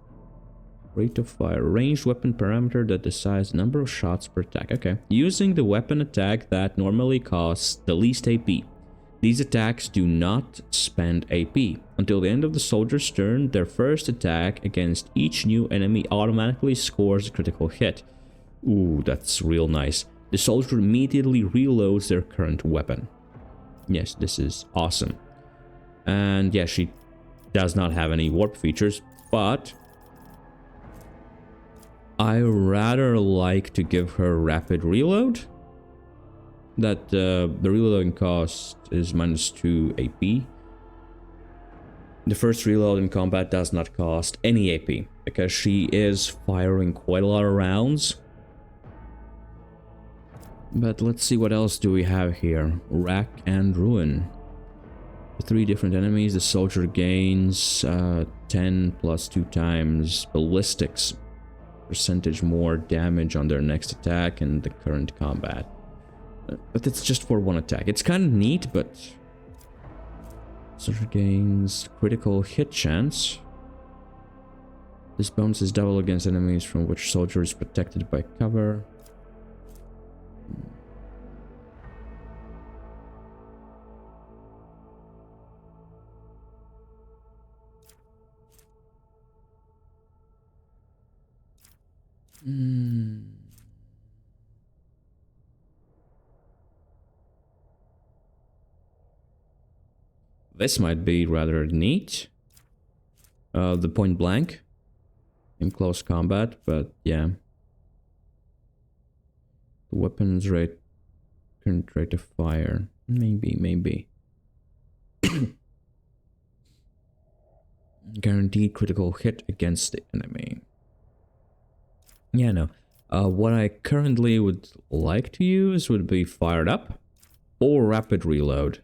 rate of fire. Ranged weapon parameter that decides number of shots per attack. Okay. Using the weapon attack that normally costs the least AP. These attacks do not spend AP. Until the end of the soldier's turn, their first attack against each new enemy automatically scores a critical hit. Ooh, that's real nice. The soldier immediately reloads their current weapon. Yes, this is awesome. And yeah, she does not have any warp features, but I rather like to give her rapid reload. That the reloading cost is -2 AP. The first reload in combat does not cost any AP because she is firing quite a lot of rounds. But let's see what else do we have here. Rack and Ruin. 3 different enemies. The soldier gains 10 plus 2 times ballistics percentage more damage on their next attack in the current combat. But it's just for 1 attack. It's kind of neat, but soldier gains critical hit chance. This bonus is double against enemies from which soldier is protected by cover. This might be rather neat. The point blank in close combat, but yeah. The weapons rate, current rate of fire. Maybe. Guaranteed critical hit against the enemy. Yeah, no. What I currently would like to use would be Fired Up or Rapid Reload.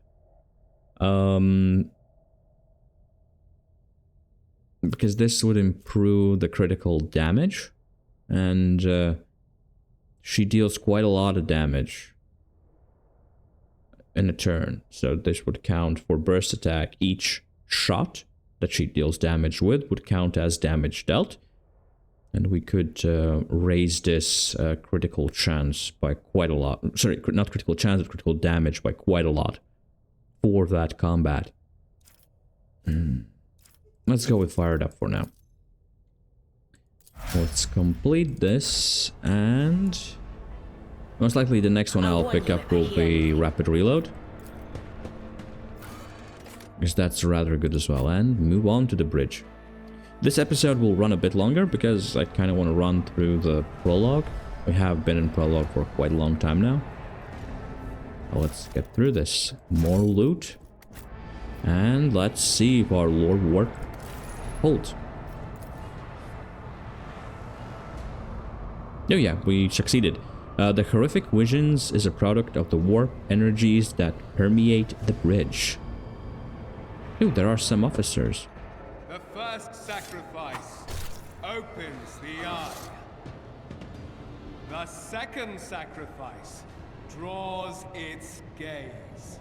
Because this would improve the critical damage, and she deals quite a lot of damage in a turn. So this would count for burst attack. Each shot that she deals damage with would count as damage dealt. And we could raise this critical chance by quite a lot. Sorry, not critical chance, but critical damage by quite a lot for that combat. Let's go with Fired Up for now. Let's complete this, and most likely the next one I'll pick up will be Rapid Reload, because that's rather good as well. And move on to the bridge. This episode will run a bit longer because I kind of want to run through the prologue. We have been in prologue for quite a long time now. Well, let's get through this. More loot. And let's see if our Lord Warp holds. Oh yeah, we succeeded. The horrific visions is a product of the warp energies that permeate the bridge. Oh, there are some officers. The first sacrifice opens the eye. The second sacrifice draws its gaze.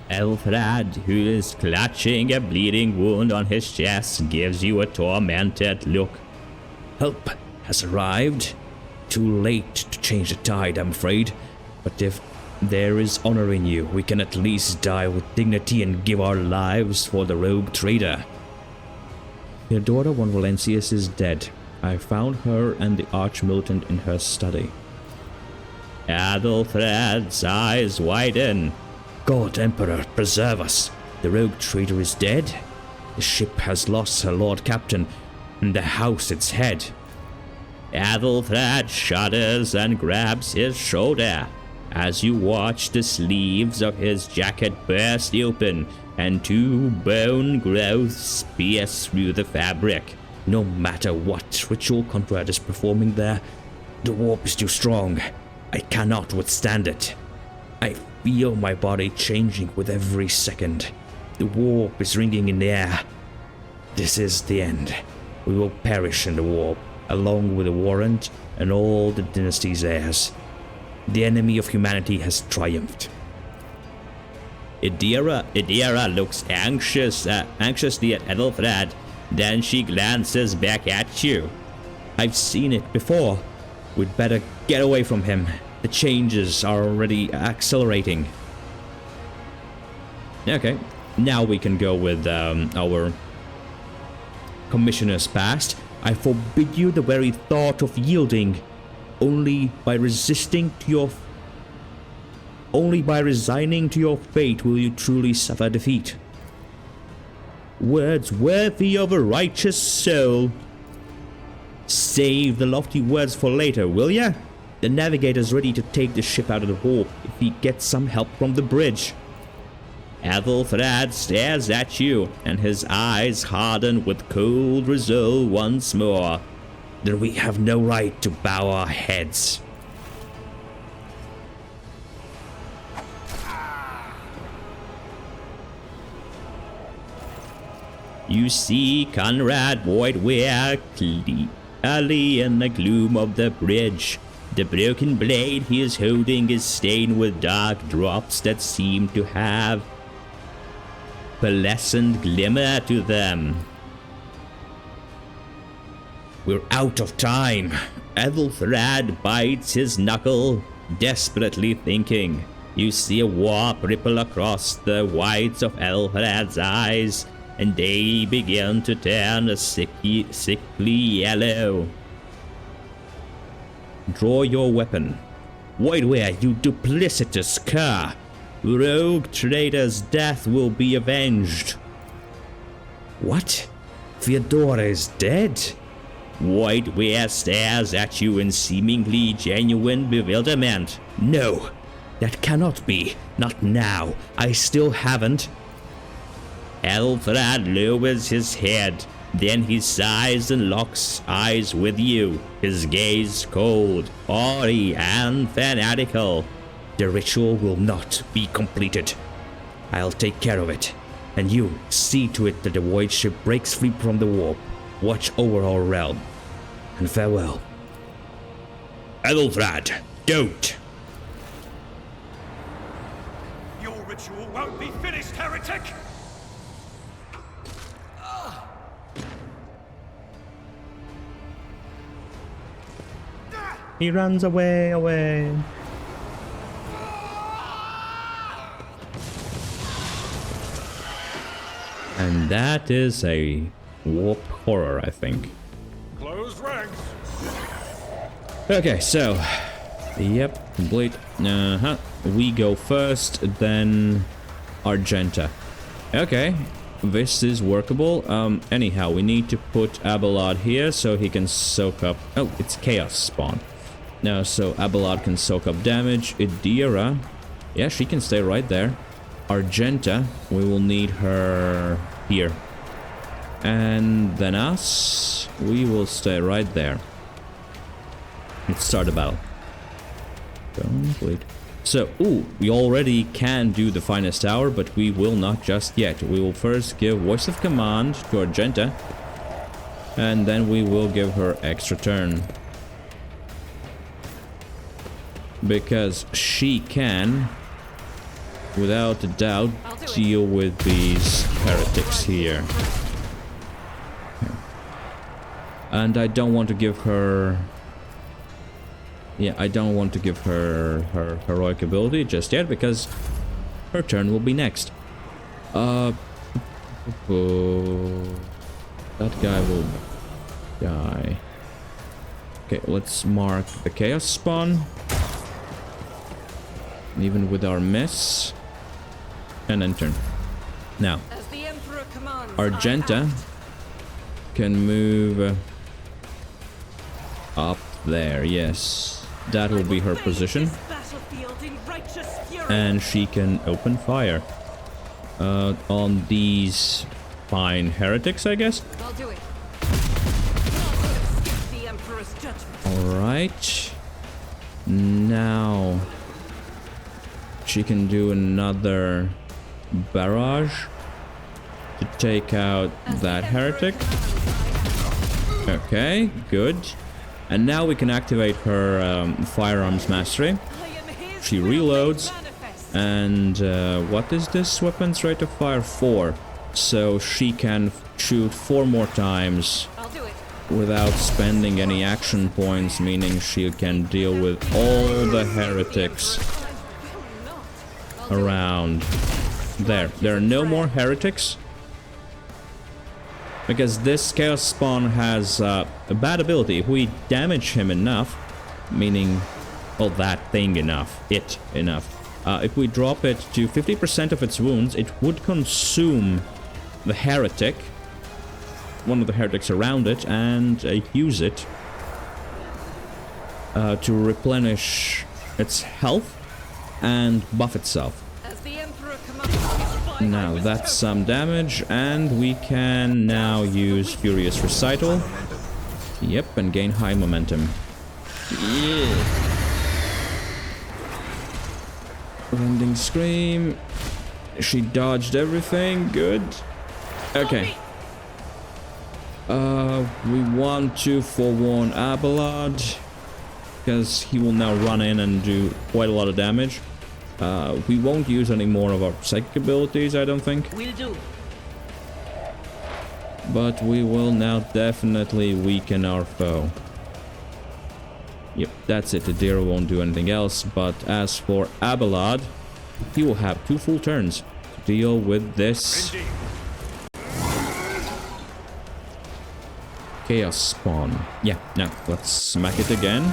Ethelthrad, who is clutching a bleeding wound on his chest, gives you a tormented look. Help has arrived. Too late to change the tide, I'm afraid. But if there is honor in you, we can at least die with dignity and give our lives for the rogue trader. Theodora von Valenciuss is dead. I found her and the arch-militant in her study. Ethelthrad's eyes widen. God, Emperor, preserve us. The rogue trader is dead. The ship has lost her Lord Captain, and the house its head. Ethelthrad shudders and grabs his shoulder as you watch the sleeves of his jacket burst open and 2 bone growths pierce through the fabric. No matter what ritual Conrad is performing there, the warp is too strong. I cannot withstand it. I feel my body changing with every second. The warp is ringing in the air. This is the end. We will perish in the warp, along with the warrant and all the dynasty's heirs. The enemy of humanity has triumphed. Theodora looks anxiously at Ethelthrad. Then she glances back at you. I've seen it before. We'd better get away from him. The changes are already accelerating. Okay, now we can go with our commissioner's past. I forbid you the very thought of yielding. Only by resigning to your fate will you truly suffer defeat. Words worthy of a righteous soul. Save the lofty words for later, will ya? The navigator's ready to take the ship out of the warp if he gets some help from the bridge. Ethelthrad stares at you, and his eyes harden with cold resolve once more. Then we have no right to bow our heads. You see Conrad Voidware clearly in the gloom of the bridge. The broken blade he is holding is stained with dark drops that seem to have pearlescent glimmer to them. We're out of time. Ethelthrad bites his knuckle, desperately thinking. You see a warp ripple across the whites of Ethelthrad's eyes, and they begin to turn a sickly yellow. Draw your weapon. Voidware, you duplicitous cur! Rogue traitor's death will be avenged. What? Theodora is dead? Voidware stares at you in seemingly genuine bewilderment. No, that cannot be. Not now. I still haven't. Ethelthrad lowers his head. Then he sighs and locks eyes with you, his gaze cold, hoary, and fanatical. The ritual will not be completed. I'll take care of it. And you, see to it that the void ship breaks free from the warp. Watch over our realm. And farewell. Ethelthrad, don't! Your ritual won't be finished, heretic! He runs away. And that is a warp horror, I think. Closed ranks. Okay, so yep, complete. We go first, then Argenta. Okay, this is workable. Anyhow, we need to put Abelard here so he can soak up. Oh, it's Chaos spawn. No, so Abelard can soak up damage. Theodora, yeah, she can stay right there. Argenta, we will need her here. And then us, we will stay right there. Let's start the battle. Complete. So, we already can do the finest hour, but we will not just yet. We will first give voice of command to Argenta, and then we will give her extra turn. Because she can, without a doubt, deal with these heretics here. And I don't want to give her... Yeah, I don't want to give her her heroic ability just yet, because her turn will be next. That guy will die. Okay, let's mark the chaos spawn. Even with our mess. And then turn. Now, Argenta can move up there, yes. That will be her position. And she can open fire on these fine heretics, I guess. Alright. Now she can do another barrage to take out that heretic. Okay, good. And now we can activate her firearms mastery. She reloads. And what is this weapon's rate of fire? 4. So she can shoot 4 more times without spending any action points, meaning she can deal with all the heretics around. There are no more heretics. Because this Chaos Spawn has a bad ability. If we damage him enough, meaning, well, that thing enough, if we drop it to 50% of its wounds, it would consume the heretic, one of the heretics around it, and use it to replenish its health and buff itself. Now that's some damage, and we can now use Furious Recital. Yep, and gain high momentum. Yeah. Rending Scream. She dodged everything. Good. Okay. We want to forewarn Abelard, because he will now run in and do quite a lot of damage. We won't use any more of our psychic abilities, I don't think. Will do. But we will now definitely weaken our foe. Yep, that's it. Theodora won't do anything else. But as for Abelard, he will have 2 full turns to deal with this Chaos Spawn. Yeah, now let's smack it again.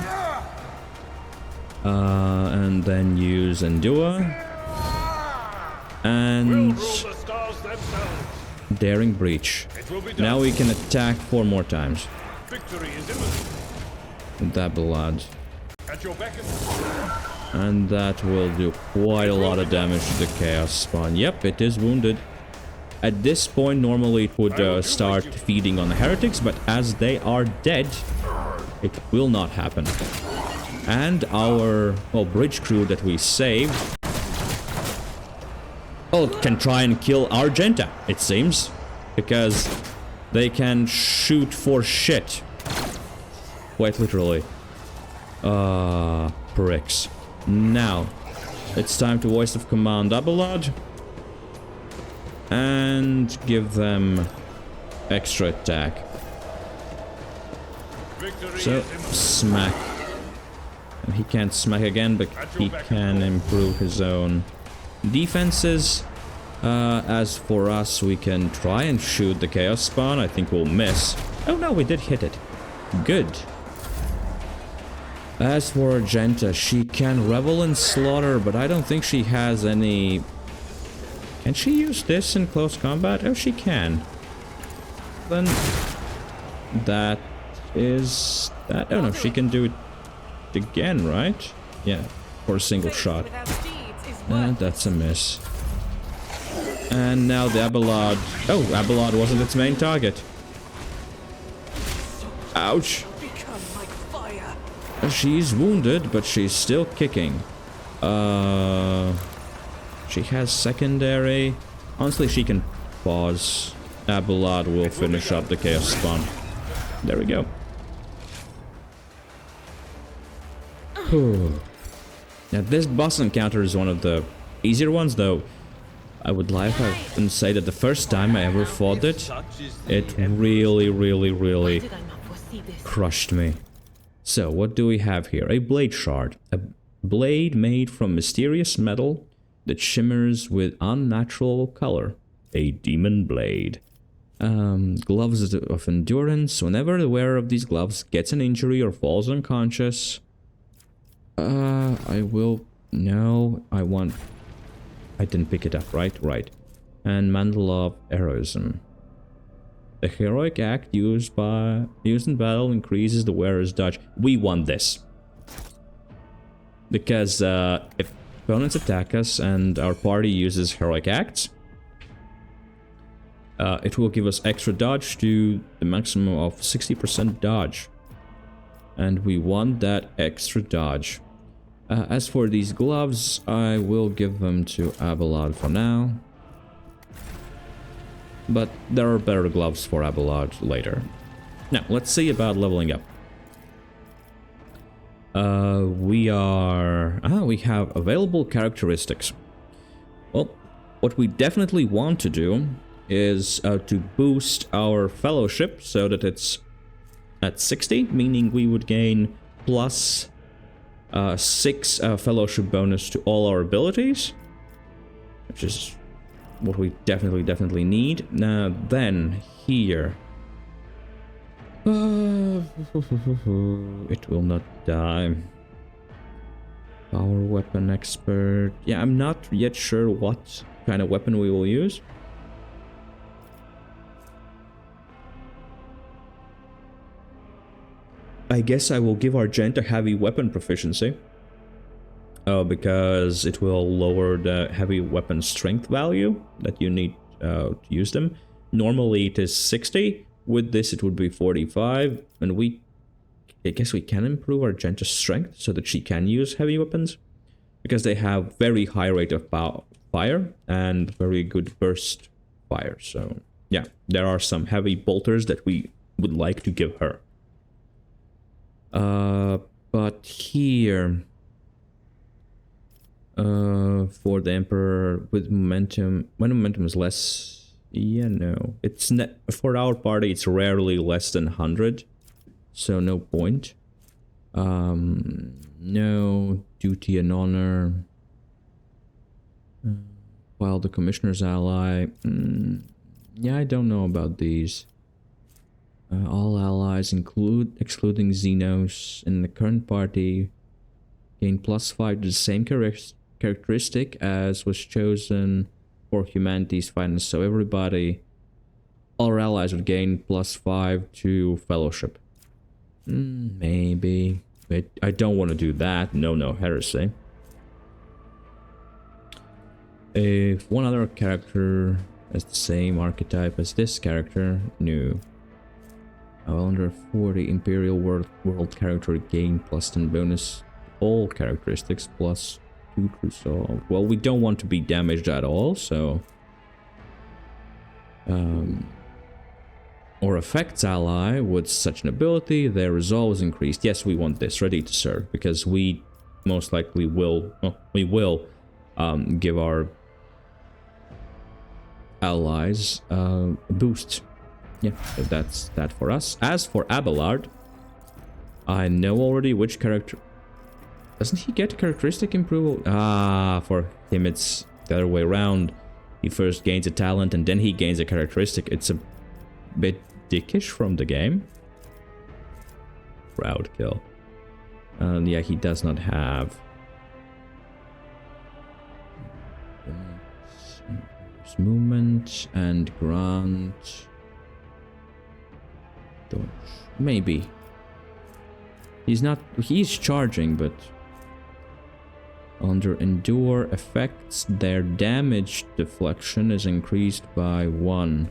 And then use Endure. And Daring Breach. Now we can attack 4 more times. Victory is imminent. With Abelard. At your beck and And that will do quite a lot of damage to the Chaos Spawn. Yep, it is wounded. At this point, normally it would start feeding on the heretics, but as they are dead, it will not happen. And our, well, bridge crew that we saved, well, can try and kill Argenta, it seems, because they can shoot for shit. Quite literally. Pricks. Now, it's time to Voice of Command Abelard. And give them extra attack. So, smack. And he can't smack again, but he can improve his own defenses. As for us, we can try and shoot the Chaos Spawn. I think we'll miss. Oh no, we did hit it. Good. As for Argenta, she can revel in slaughter, but I don't think she has any... Can she use this in close combat? Oh, she can. Then... that is... that... oh no, she can do it again, right? Yeah, for a single shot. And that's a miss. And now the Abelard... oh, Abelard wasn't its main target. Ouch. She's wounded, but she's still kicking. She has secondary. Honestly, she can pause. Abelard will finish up the Chaos Spawn. There we go. Now, this boss encounter is one of the easier ones, though. I would lie if I say that the first time I ever fought it, it really crushed me. So, what do we have here? A blade shard. A blade made from mysterious metal that shimmers with unnatural color. A demon blade. Gloves of endurance. Whenever the wearer of these gloves gets an injury or falls unconscious... I will... no, I want... I didn't pick it up, right? Right. And Mantle of Heroism. A heroic act used in battle increases the wearer's dodge. We want this. Because if opponents attack us and our party uses heroic acts, it will give us extra dodge to the maximum of 60% dodge. And we want that extra dodge. As for these gloves, I will give them to Abelard for now. But there are better gloves for Abelard later. Now, let's see about leveling up. We have available characteristics. Well, what we definitely want to do is to boost our fellowship so that it's at 60, meaning we would gain plus 6 fellowship bonus to all our abilities, which is what we definitely need. Now then, here. It will not die. Power weapon expert. Yeah, I'm not yet sure what kind of weapon we will use. I guess I will give Argenta heavy weapon proficiency. Because it will lower the heavy weapon strength value that you need to use them. Normally it is 60. With this it would be 45. And I guess we can improve Argenta's strength so that she can use heavy weapons. Because they have very high rate of fire and very good burst fire. So yeah, there are some heavy bolters that we would like to give her. But here, for the Emperor with momentum, when momentum is less, yeah, no, it's for our party, it's rarely less than 100, so no point. No duty and honor. While the Commissioner's ally, yeah, I don't know about these. All allies, excluding Xenos in the current party, gain +5 to the same characteristic as was chosen for humanity's finest. So everybody, all our allies would gain +5 to fellowship. Maybe, but I don't want to do that. No, heresy. If one other character has the same archetype as this character, no. Under 40 Imperial World character gain +10 bonus all characteristics +2 to resolve. Well, we don't want to be damaged at all, so or affects ally with such an ability, their resolve is increased. Yes, we want this, ready to serve, because we most likely will, give our allies a boost. Yeah, so that's that for us. As for Abelard, I know already which character... Doesn't he get a characteristic improval? For him it's the other way around. He first gains a talent and then he gains a characteristic. It's a bit dickish from the game. Proud kill. And yeah, he does not have... movement and grant... Maybe. He's charging, but under endure effects, their damage deflection is increased by 1.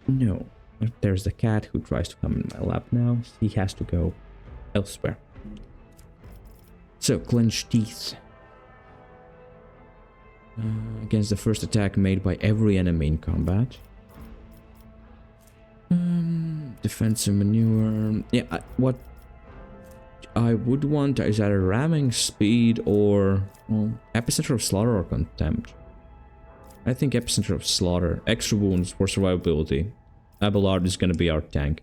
No. There's the cat who tries to come in my lap now. He has to go elsewhere. So, clenched teeth. Against the first attack made by every enemy in combat. Defensive maneuver. Yeah, what I would want is either ramming speed or, well, epicenter of slaughter or contempt. I think epicenter of slaughter. Extra wounds for survivability. Abelard is going to be our tank.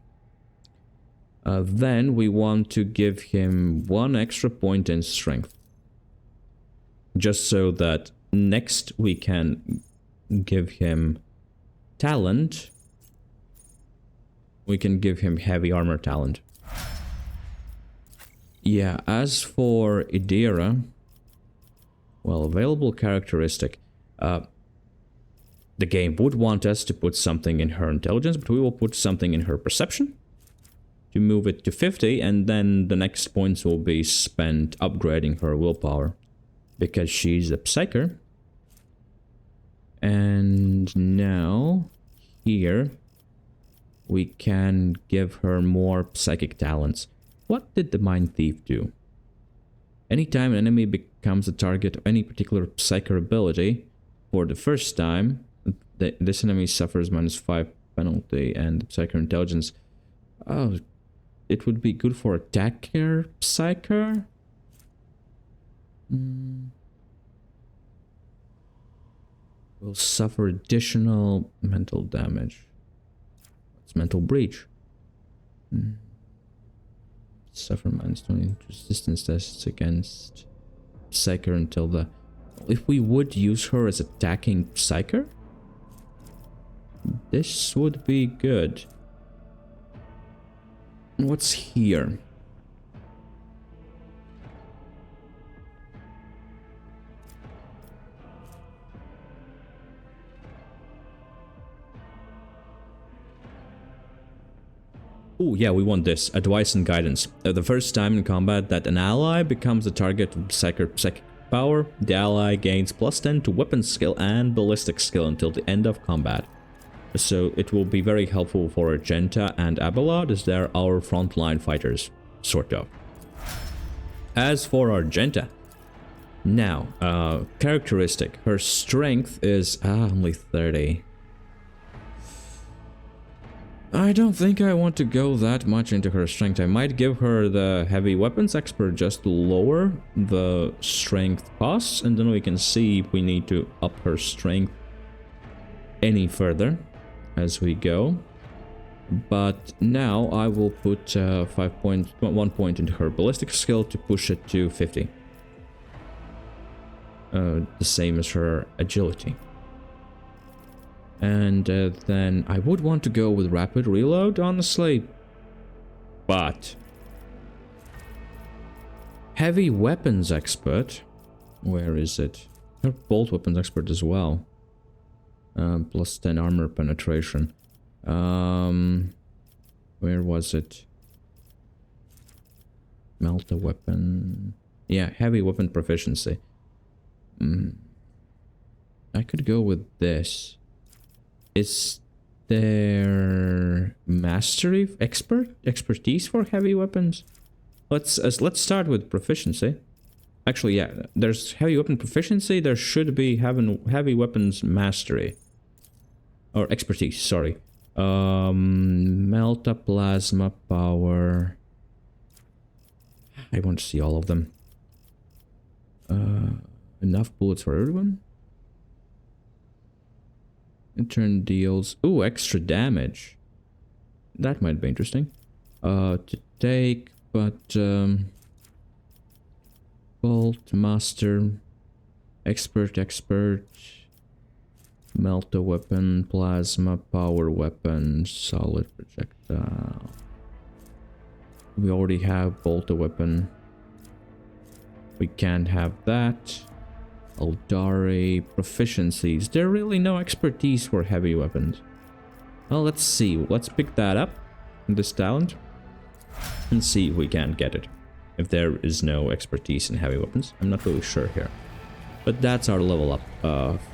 Then we want to give him 1 extra point in strength. Just so that next we can give him talent. We can give him heavy armor talent. Yeah, as for Idira, well, available characteristic. The game would want us to put something in her intelligence, but we will put something in her perception to move it to 50, and then the next points will be spent upgrading her willpower. Because she's a psyker. And now, here, we can give her more psychic talents. What did the Mind Thief do? Anytime an enemy becomes the target of any particular psyker ability, for the first time, This enemy suffers -5 penalty and Psyker Intelligence. Oh, it would be good for attacker Psyker? Will suffer additional mental damage. It's mental breach. Suffer -20 resistance tests against Psyker until the... If we would use her as attacking Psyker, this would be good. What's here? Oh yeah, we want this. Advice and guidance. The first time in combat that an ally becomes the target of psychic power, the ally gains +10 to weapon skill and ballistic skill until the end of combat. So it will be very helpful for Argenta and Abelard, as they're our frontline fighters, sort of. As for Argenta, now, characteristic. Her strength is only 30. I don't think I want to go that much into her strength. I might give her the heavy weapons expert just to lower the strength costs, and then we can see if we need to up her strength any further as we go. But now I will put 1 point into her ballistic skill to push it to 50. The same as her agility. And then I would want to go with rapid reload, honestly. But heavy weapons expert, where is it? Her bolt weapons expert as well. +10 armor penetration. Where was it? Melt a weapon. Yeah, heavy weapon proficiency. I could go with this. Is there mastery expertise for heavy weapons? Let's start with proficiency. Actually, yeah, there's heavy weapon proficiency. There should be heavy weapons mastery or expertise. Sorry. Melt a plasma power. I want to see all of them. Enough bullets for everyone. Turn deals. Ooh, extra damage. That might be interesting. To take, but bolt master, expert, melt a weapon, plasma power weapon, solid projectile. We already have bolt a weapon. We can't have that. Eldari proficiencies. There are really no expertise for heavy weapons. Well, let's see. Let's pick that up, this talent, and see if we can get it. If there is no expertise in heavy weapons. I'm not really sure here. But that's our level up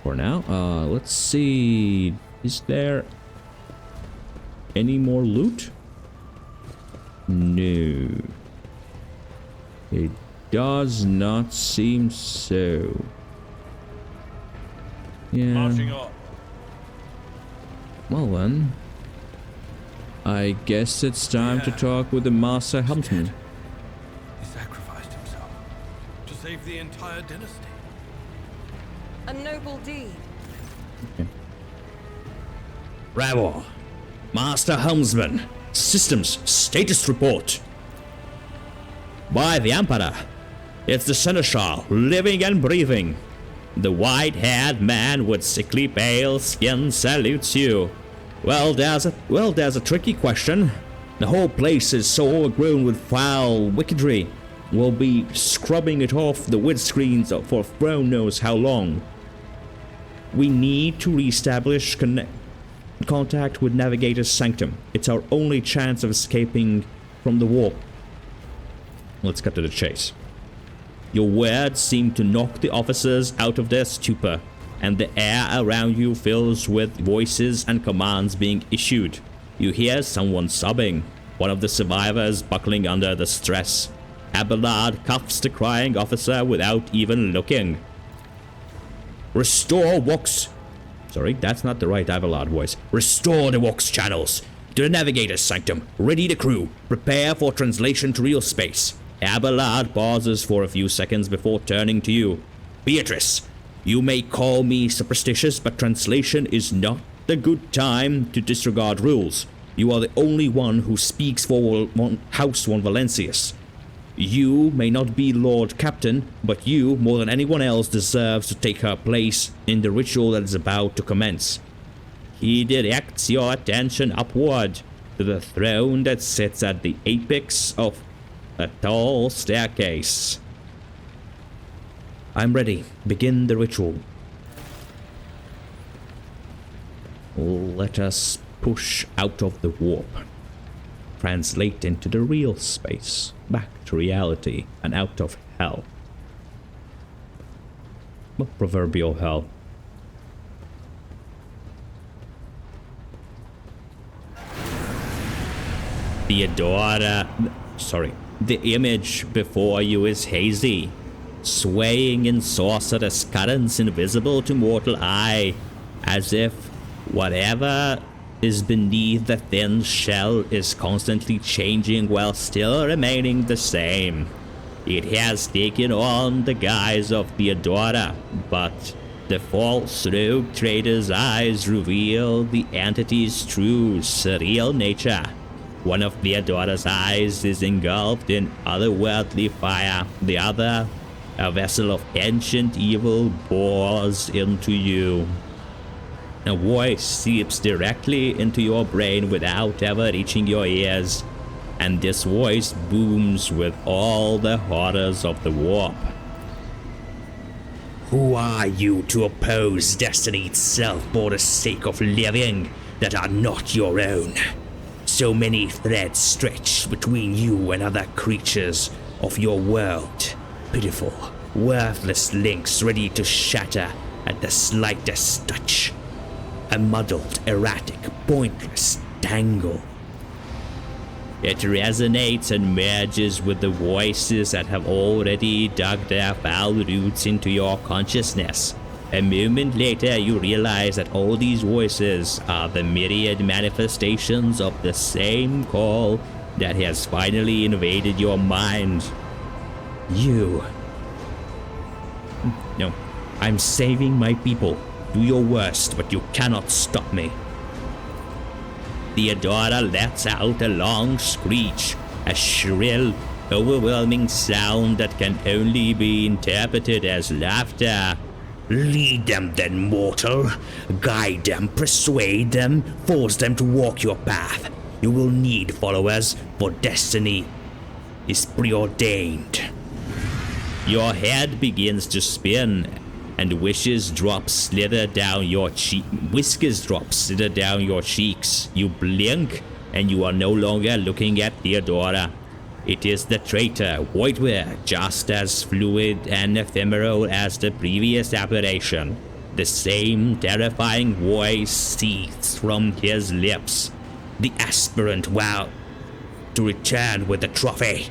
for now. Let's see. Is there any more loot? No. It does not seem so. Yeah. Marching on. Well then, I guess it's time to talk with the Master Helmsman. He sacrificed himself to save the entire dynasty. A noble deed. Okay. Bravo! Master Helmsman, systems status report. By the Emperor, it's the Seneschal, living and breathing. The white-haired man with sickly pale skin salutes you. Well, there's a tricky question. The whole place is so overgrown with foul wickedry. We'll be scrubbing it off the windscreens for throne knows how long. We need to reestablish contact with Navigator's Sanctum. It's our only chance of escaping from the warp. Let's cut to the chase. Your words seem to knock the officers out of their stupor, and the air around you fills with voices and commands being issued. You hear someone sobbing, one of the survivors buckling under the stress. Abelard cuffs the crying officer without even looking. Restore Vox Sorry, that's not the right Avalon voice. Restore the Vox channels to the Navigator's Sanctum. Ready the crew. Prepare for translation to real space. Abelard pauses for a few seconds before turning to you. Beatrice, you may call me superstitious, but translation is not a good time to disregard rules. You are the only one who speaks for House von Valenciuss. You may not be Lord Captain, but you, more than anyone else, deserves to take her place in the ritual that is about to commence. He directs your attention upward to the throne that sits at the apex of a tall staircase. I'm ready. Begin the ritual. Let us push out of the warp. Translate into the real space. Back to reality and out of hell. Well, proverbial hell. Theodora... Sorry. The image before you is hazy, swaying in sorcerous currents invisible to mortal eye, as if whatever is beneath the thin shell is constantly changing while still remaining the same. It has taken on the guise of Theodora, but the false rogue trader's eyes reveal the entity's true, surreal nature. One of Theodora's eyes is engulfed in otherworldly fire, the other, a vessel of ancient evil, bores into you. A voice seeps directly into your brain without ever reaching your ears, and this voice booms with all the horrors of the warp. Who are you to oppose destiny itself for the sake of living that are not your own? So many threads stretch between you and other creatures of your world. Pitiful, worthless links ready to shatter at the slightest touch. A muddled, erratic, pointless tangle. It resonates and merges with the voices that have already dug their foul roots into your consciousness. A moment later, you realize that all these voices are the myriad manifestations of the same call that has finally invaded your mind. You. No, I'm saving my people. Do your worst, but you cannot stop me. Theodora lets out a long screech, a shrill, overwhelming sound that can only be interpreted as laughter. Lead them then, mortal. Guide them, persuade them, force them to walk your path. You will need followers, for destiny is preordained. Your head begins to spin, and whiskers drops slither down your cheeks. You blink, and you are no longer looking at Theodora. It is the traitor, Voidware, just as fluid and ephemeral as the previous apparition. The same terrifying voice seethes from his lips. The aspirant vowed to return with the trophy,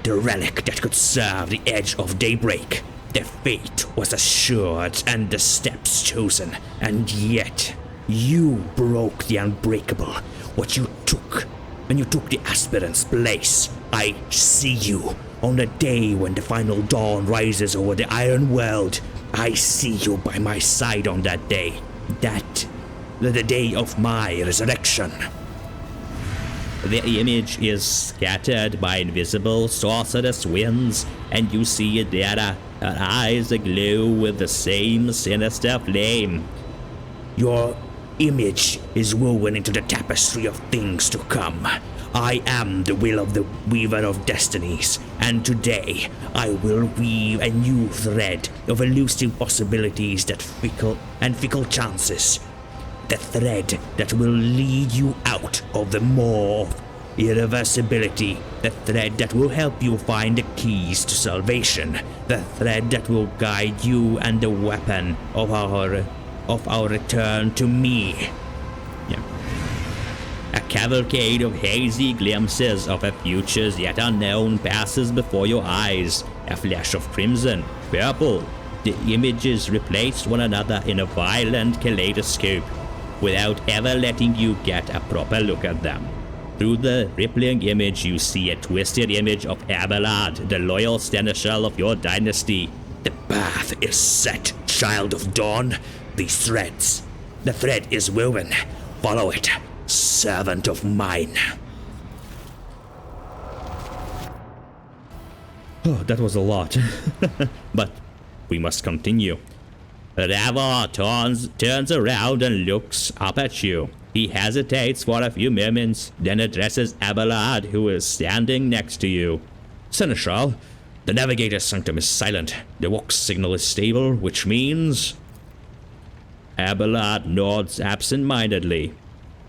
the relic that could serve the edge of daybreak. The fate was assured and the steps chosen, and yet you broke the unbreakable. What you took, when you took the aspirant's place. I see you on the day when the final dawn rises over the Iron World. I see you by my side on that day. The day of my resurrection. The image is scattered by invisible sorcerous winds, and you see Ethelthrad, her eyes aglow with the same sinister flame. Your image is woven into the tapestry of things to come. I am the will of the Weaver of Destinies, and today I will weave a new thread of elusive possibilities that fickle chances. The thread that will lead you out of the maw of irreversibility. The thread that will help you find the keys to salvation. The thread that will guide you and the weapon of our return to me. Yeah. A cavalcade of hazy glimpses of a futures yet unknown passes before your eyes. A flash of crimson, purple, The images replaced one another in a violent kaleidoscope, without ever letting you get a proper look at them. Through the rippling image, you see a twisted image of Abelard, the loyal seneschal of your dynasty. The path is set, child of dawn. The thread is woven. Follow it, servant of mine. Oh, that was a lot. But we must continue. Ravor turns around and looks up at you. He hesitates for a few moments, then addresses Abelard, who is standing next to you. Seneschal, the navigator's sanctum is silent. The walk signal is stable, which means... Abelard nods absent-mindedly.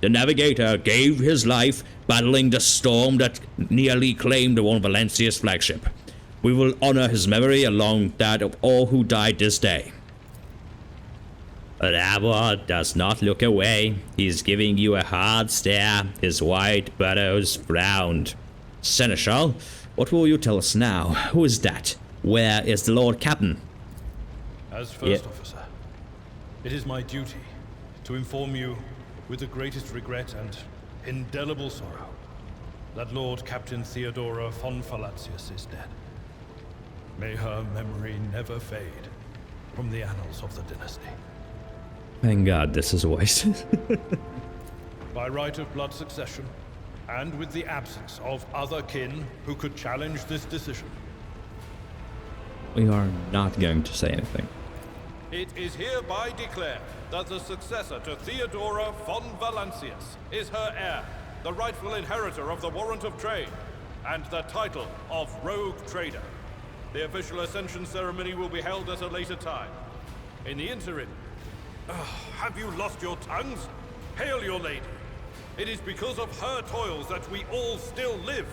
The navigator gave his life battling the storm that nearly claimed the Valenciuss flagship. We will honor his memory along that of all who died this day. Ravor does not look away. He's giving you a hard stare. His white brows frowned. Seneschal, what will you tell us now? Who is that? Where is the Lord Captain? As first officer, it is my duty to inform you with the greatest regret and indelible sorrow that Lord Captain Theodora von Valenciuss is dead. May her memory never fade from the annals of the dynasty. Thank God this is wise. By right of blood succession, and with the absence of other kin who could challenge this decision, We are not going to say anything. it is hereby declared that the successor to Theodora von Valenciuss is her heir, the rightful inheritor of the warrant of trade, and the title of Rogue Trader. The official ascension ceremony will be held at a later time. In the interim, have you lost your tongues? Hail your lady. It is because of her toils that we all still live.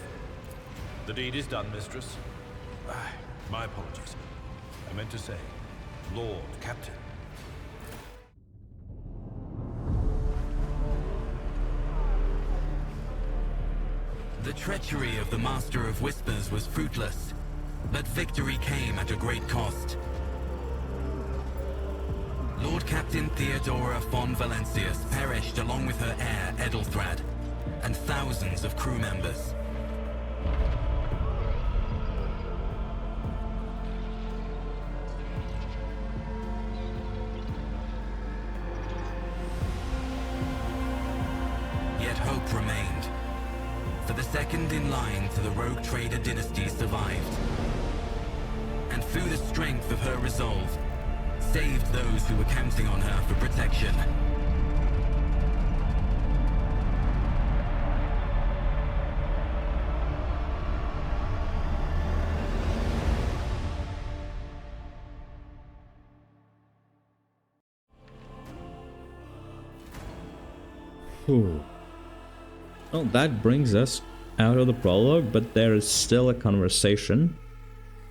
The deed is done, mistress. My apologies. I meant to say, Lord Captain. The treachery of the Master of Whispers was fruitless, but victory came at a great cost. Lord Captain Theodora von Valenciuss perished along with her heir, Ethelthrad, and thousands of crew members. Yet hope remained, for the second in line to the Rogue Trader dynasty survived, and through the strength of her resolve, saved those who were counting on her for protection. Ooh. Well, that brings us out of the prologue, but there is still a conversation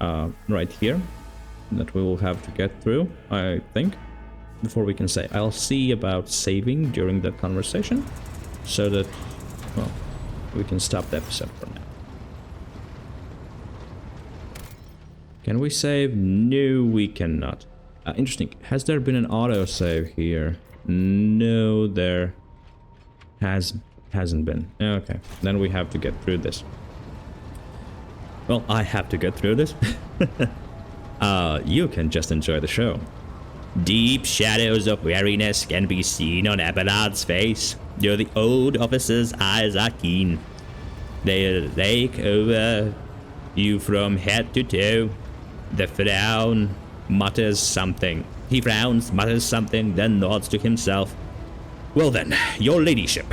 right here that we will have to get through, I think, before we can say. I'll see about saving during that conversation so that, well, we can stop the episode for now. Can we save? No, we cannot. Interesting. Has there been an autosave here? No, there hasn't been. Okay, then we have to get through this. Well, I have to get through this. You can just enjoy the show. Deep shadows of weariness can be seen on Abelard's face, though the old officer's eyes are keen. They rake over you from head to toe. The frown mutters something. He frowns, mutters something, then nods to himself. Well then, your ladyship.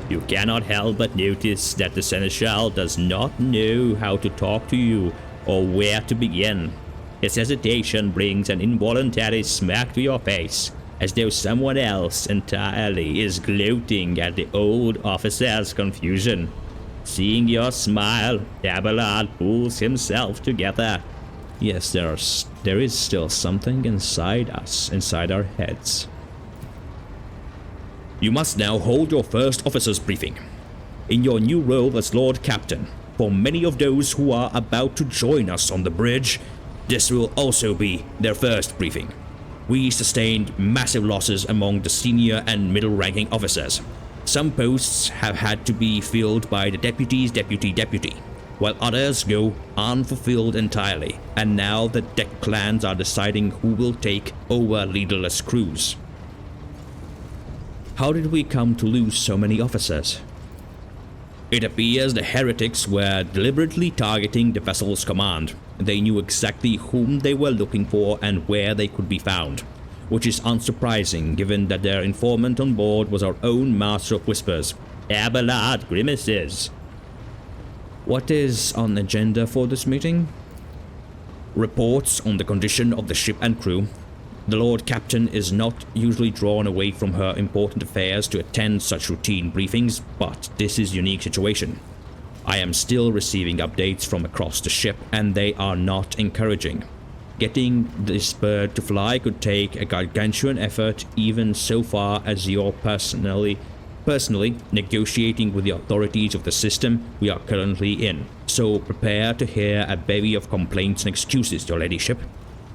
You cannot help but notice that the seneschal does not know how to talk to you or where to begin. His hesitation brings an involuntary smack to your face, as though someone else entirely is gloating at the old officer's confusion. Seeing your smile, Abelard pulls himself together. Yes, there is still something inside us, inside our heads. You must now hold your first officer's briefing. In your new role as Lord Captain, for many of those who are about to join us on the bridge, This will also be their first briefing. We sustained massive losses among the senior and middle-ranking officers. Some posts have had to be filled by the deputy's deputy, while others go unfulfilled entirely, and now the deck clans are deciding who will take over leaderless crews. How did we come to lose so many officers? It appears the Heretics were deliberately targeting the vessel's command. They knew exactly whom they were looking for and where they could be found, which is unsurprising given that their informant on board was our own Master of Whispers, Abelard Grimaces. What is on the agenda for this meeting? Reports on the condition of the ship and crew. The Lord Captain is not usually drawn away from her important affairs to attend such routine briefings, but this is a unique situation. I am still receiving updates from across the ship, and they are not encouraging. Getting this bird to fly could take a gargantuan effort, even so far as you're personally negotiating with the authorities of the system we are currently in. So prepare to hear a bevy of complaints and excuses, your ladyship.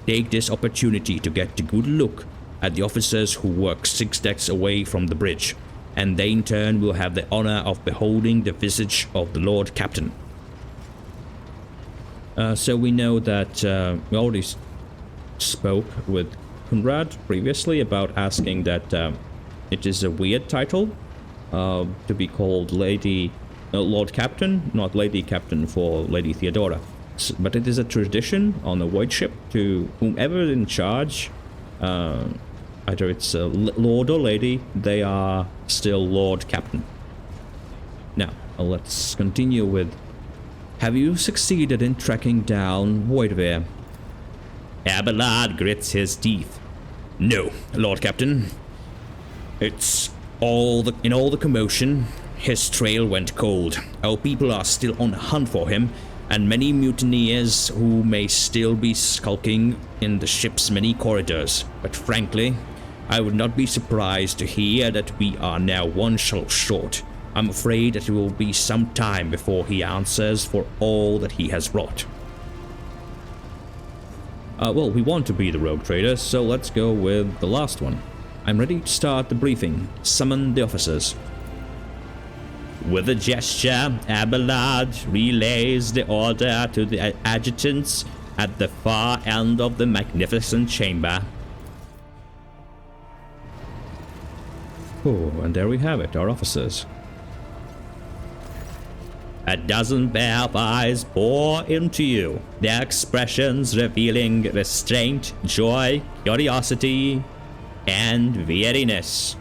Take this opportunity to get a good look at the officers who work 6 decks away from the bridge, and they in turn will have the honor of beholding the visage of the Lord Captain. So we know that we already spoke with Conrad previously about asking that it is a weird title to be called Lord Captain, not Lady Captain for Lady Theodora. But it is a tradition on the Void ship to whomever is in charge, either it's a Lord or Lady, they are still Lord Captain. Now, let's continue with, have you succeeded in tracking down Voidwear? Abelard grits his teeth. No, Lord Captain. It's in all the commotion, his trail went cold. Our people are still on the hunt for him, and many mutineers who may still be skulking in the ship's many corridors. But frankly, I would not be surprised to hear that we are now one shell short. I'm afraid that it will be some time before he answers for all that he has wrought. Well, we want to be the rogue trader, so let's go with the last one. I'm ready to start the briefing. Summon the officers. With a gesture, Abelard relays the order to the adjutants at the far end of the magnificent chamber. Oh, and there we have it, our officers. A dozen pair of eyes bore into you, their expressions revealing restraint, joy, curiosity, and weariness.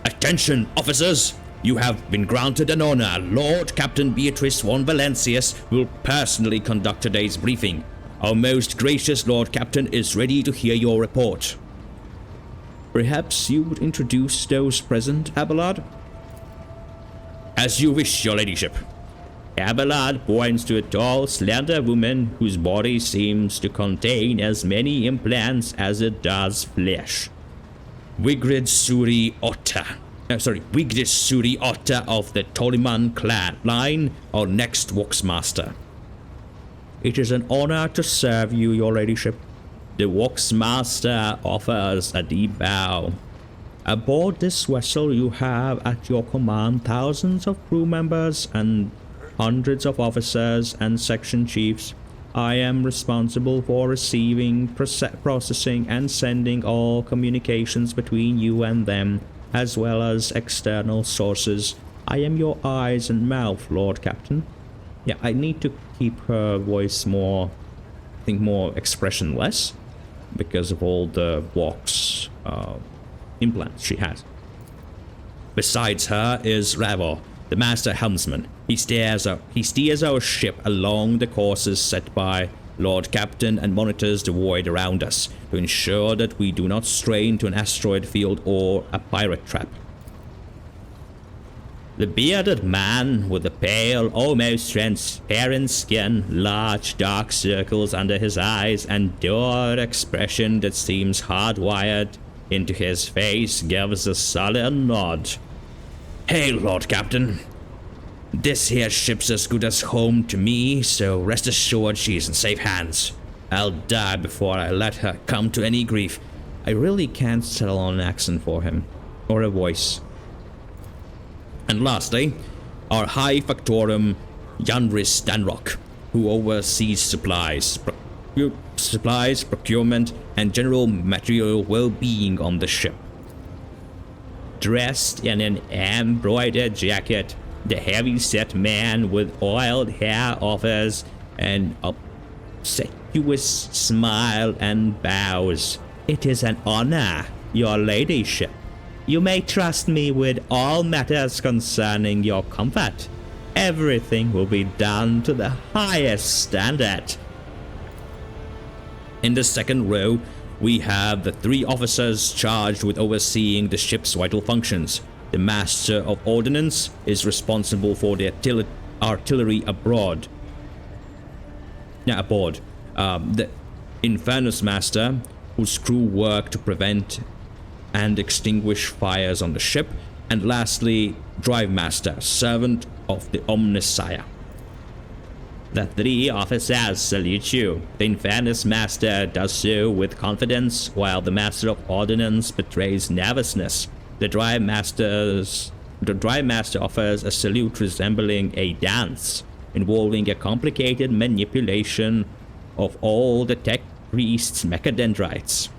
Attention, officers! You have been granted an honor. Lord Captain Beatrice von Valenciuss will personally conduct today's briefing. Our most gracious Lord Captain is ready to hear your report. Perhaps you would introduce those present, Abelard? As you wish, your ladyship. Abelard points to a tall, slender woman whose body seems to contain as many implants as it does flesh. Wigrid Suri Otta of the Toliman clan line, our next Waxmaster. It is an honor to serve you, your ladyship. The Waxmaster offers a deep bow. Aboard this vessel you have at your command thousands of crew members and hundreds of officers and section chiefs. I am responsible for receiving, processing, and sending all communications between you and them, as well as external sources. I am your eyes and mouth, Lord Captain. Yeah, I need to keep her voice more expressionless, because of all the Vox implants she has. Besides her is Ravor, the Master Helmsman. He steers our ship along the courses set by Lord Captain and monitors the void around us to ensure that we do not stray into an asteroid field or a pirate trap. The bearded man with the pale, almost transparent skin, large dark circles under his eyes, and dour expression that seems hardwired into his face gives a sullen nod. Hail, Lord Captain. This here ship's as good as home to me, so rest assured she is in safe hands. I'll die before I let her come to any grief. I really can't settle on an accent for him, or a voice. And lastly, our High Factotum Yanris Danrock, who oversees supplies, procurement, and general material well-being on the ship. Dressed in an embroidered jacket, the heavy-set man with oiled hair offers an obsequious smile and bows. It is an honor, your ladyship. You may trust me with all matters concerning your comfort. Everything will be done to the highest standard. In the second row, we have the 3 officers charged with overseeing the ship's vital functions. The Master of Ordnance is responsible for the artillery aboard. The Inferno's Master, whose crew work to prevent and extinguish fires on the ship. And lastly, Drive Master, servant of the Omnissiah. The 3 officers salute you. The Inferno's Master does so with confidence, while the Master of Ordnance betrays nervousness. The Drive Master offers a salute resembling a dance, involving a complicated manipulation of all the tech priest's mechadendrites.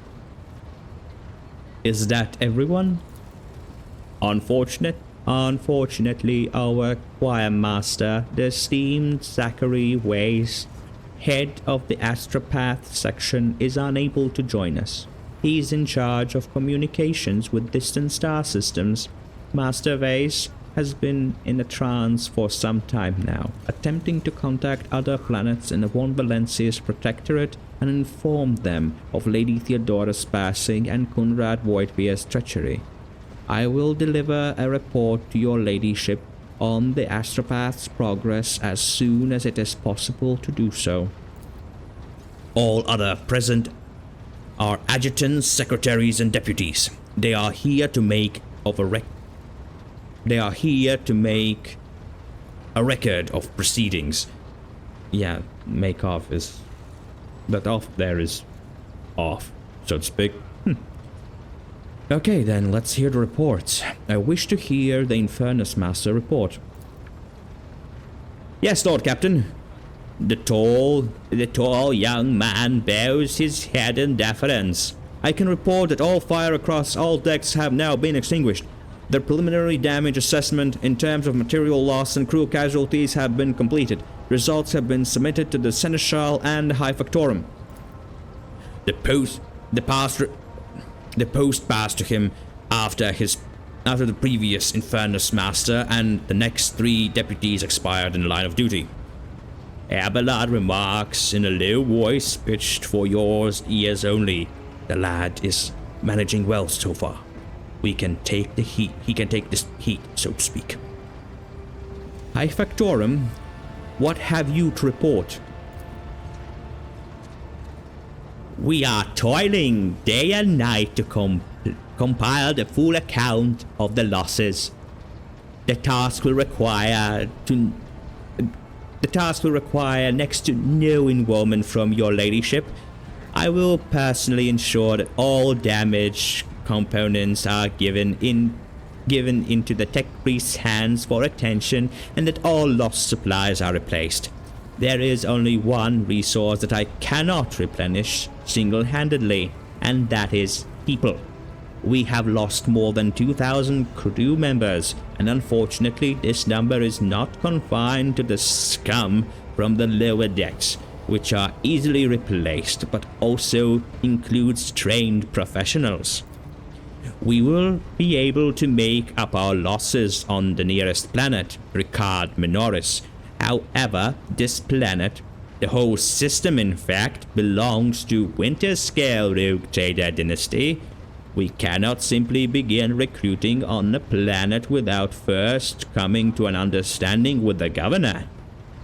Is that everyone? Unfortunately, our choir master, the esteemed Zachary Weiss, head of the Astropath section, is unable to join us. He is in charge of communications with distant star systems. Master Weiss has been in a trance for some time now, attempting to contact other planets in the von Valenciuss Protectorate and inform them of Lady Theodora's passing and Conrad Voidbeer's treachery. I will deliver a report to your ladyship on the Astropath's progress as soon as it is possible to do so. All other present are adjutants, secretaries, and deputies. They are here to make a record of proceedings. Yeah, make off is... That off there is off, so to speak. Okay, then let's hear the reports. I wish to hear the Infernus Master report. Yes, Lord Captain. The tall young man bows his head in deference. I can report that all fire across all decks have now been extinguished. The preliminary damage assessment in terms of material loss and crew casualties have been completed. Results have been submitted to the Seneschal and High Factotum. The post passed to him after the previous Infernus Master and the next 3 deputies expired in line of duty. Abelard remarks in a low voice pitched for your ears only. The lad is managing well so far. He can take this heat, so to speak. High Factotum, what have you to report? We are toiling day and night to compile the full account of the losses. The task will require next to no involvement from your ladyship. I will personally ensure that all damaged components are given into the tech priest's hands for attention, and that all lost supplies are replaced. There is only one resource that I cannot replenish single-handedly, and that is people. We have lost more than 2,000 crew members, and unfortunately this number is not confined to the scum from the lower decks, which are easily replaced, but also includes trained professionals. We will be able to make up our losses on the nearest planet, Ricard Minoris. However, this planet, the whole system in fact, belongs to Winterscale Rogue Trader Dynasty. We cannot simply begin recruiting on the planet without first coming to an understanding with the governor.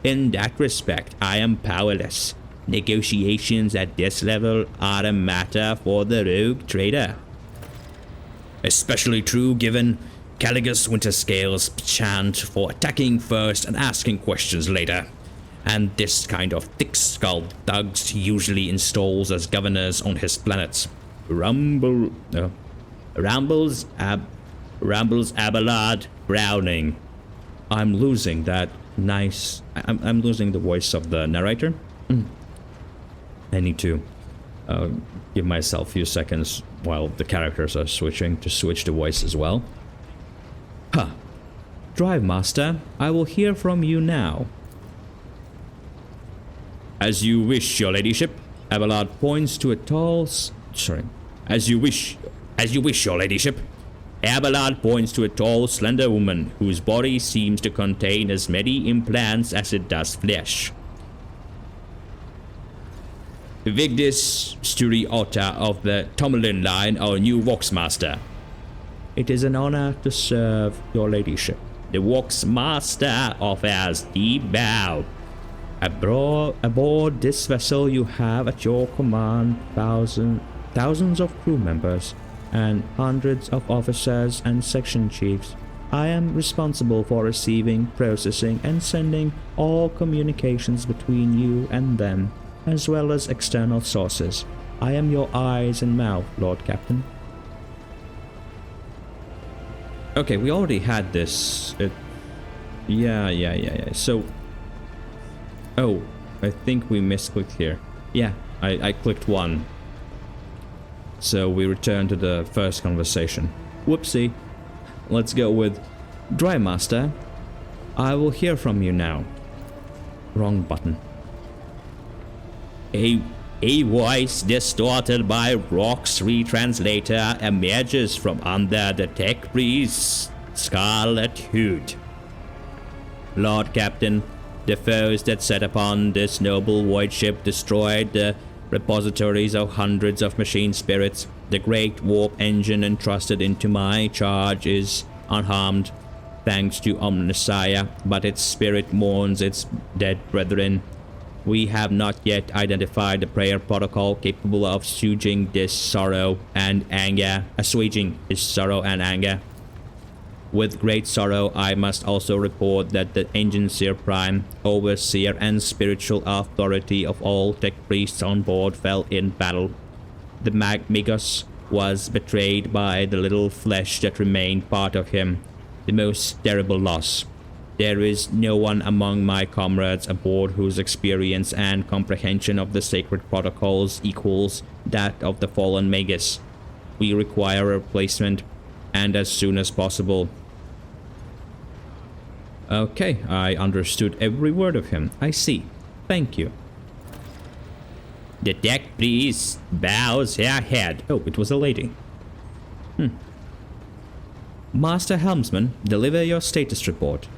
In that respect, I am powerless. Negotiations at this level are a matter for the Rogue Trader. Especially true given Caligus Winterscale's chant for attacking first and asking questions later. and this kind of thick-skulled thugs he usually installs as governors on his planets. Rambles Abelard Browning. I'm losing that nice... I'm losing the voice of the narrator. I need to give myself a few seconds while the characters are switching to switch the voice as well. Huh. Drive Master, I will hear from you now. As you wish, your ladyship. Abelard points to a tall... As you wish, your ladyship. Abelard points to a tall, slender woman whose body seems to contain as many implants as it does flesh. Vigdis Sturiota of the Tomlin line, our new Voxmaster. It is an honor to serve your ladyship. The Voxmaster offers deep bow. Aboard this vessel you have at your command thousands of crew members and hundreds of officers and section chiefs. I am responsible for receiving, processing, and sending all communications between you and them, as well as external sources. I am your eyes and mouth, Lord Captain. Okay, we already had this. Yeah. So... Oh, I think we misclicked here. Yeah, I clicked 1. So we return to the first conversation. Whoopsie. Let's go with Dry Master. I will hear from you now. Wrong button. A voice distorted by Rock's retranslator emerges from under the tech priest's scarlet hood. Lord Captain, the foes that set upon this noble void ship destroyed the repositories of hundreds of machine spirits. The great warp engine entrusted into my charge is unharmed, thanks to Omnissiah, but its spirit mourns its dead brethren. We have not yet identified the prayer protocol capable of assuaging this sorrow and anger. With great sorrow, I must also report that the Agency Prime, overseer and spiritual authority of all tech priests on board fell in battle. The Magos was betrayed by the little flesh that remained part of him, the most terrible loss. There is no one among my comrades aboard whose experience and comprehension of the sacred protocols equals that of the fallen Magus. We require a replacement, and as soon as possible. Okay, I understood every word of him. I see. Thank you. The tech priest bows her head. Oh, it was a lady. Master Helmsman, deliver your status report.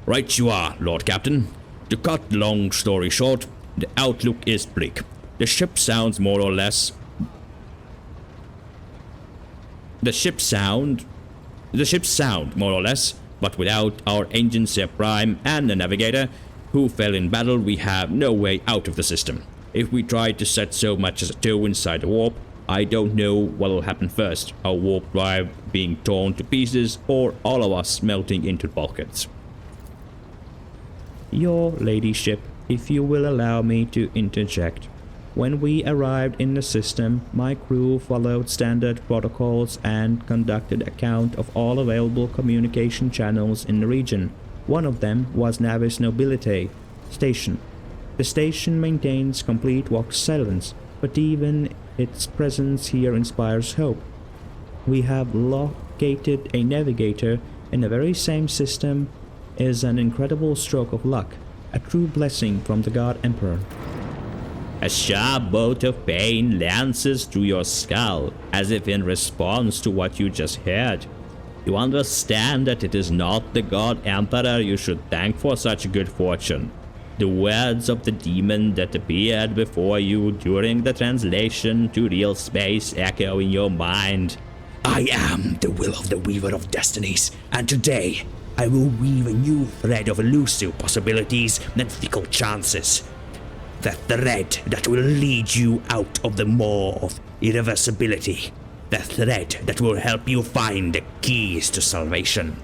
Right you are, Lord Captain. To cut long story short, the outlook is bleak. The ship sounds more or less... The ships sound more or less, but without our Agency Prime and the Navigator, who fell in battle, we have no way out of the system. If we try to set so much as a toe inside the warp, I don't know what'll happen first, our warp drive being torn to pieces or all of us melting into bulkheads. Your ladyship, if you will allow me to interject. When we arrived in the system, my crew followed standard protocols and conducted a count of all available communication channels in the region. One of them was Navis Nobilite Station. The station maintains complete vox silence, but even its presence here inspires hope. We have located a navigator in the very same system is an incredible stroke of luck, a true blessing from the God Emperor. A sharp bolt of pain lances through your skull, as if in response to what you just heard. You understand that it is not the God Emperor you should thank for such good fortune. The words of the demon that appeared before you during the translation to real space echo in your mind. I am the will of the Weaver of Destinies, and today I will weave a new thread of elusive possibilities and fickle chances. The thread that will lead you out of the maw of irreversibility. The thread that will help you find the keys to salvation.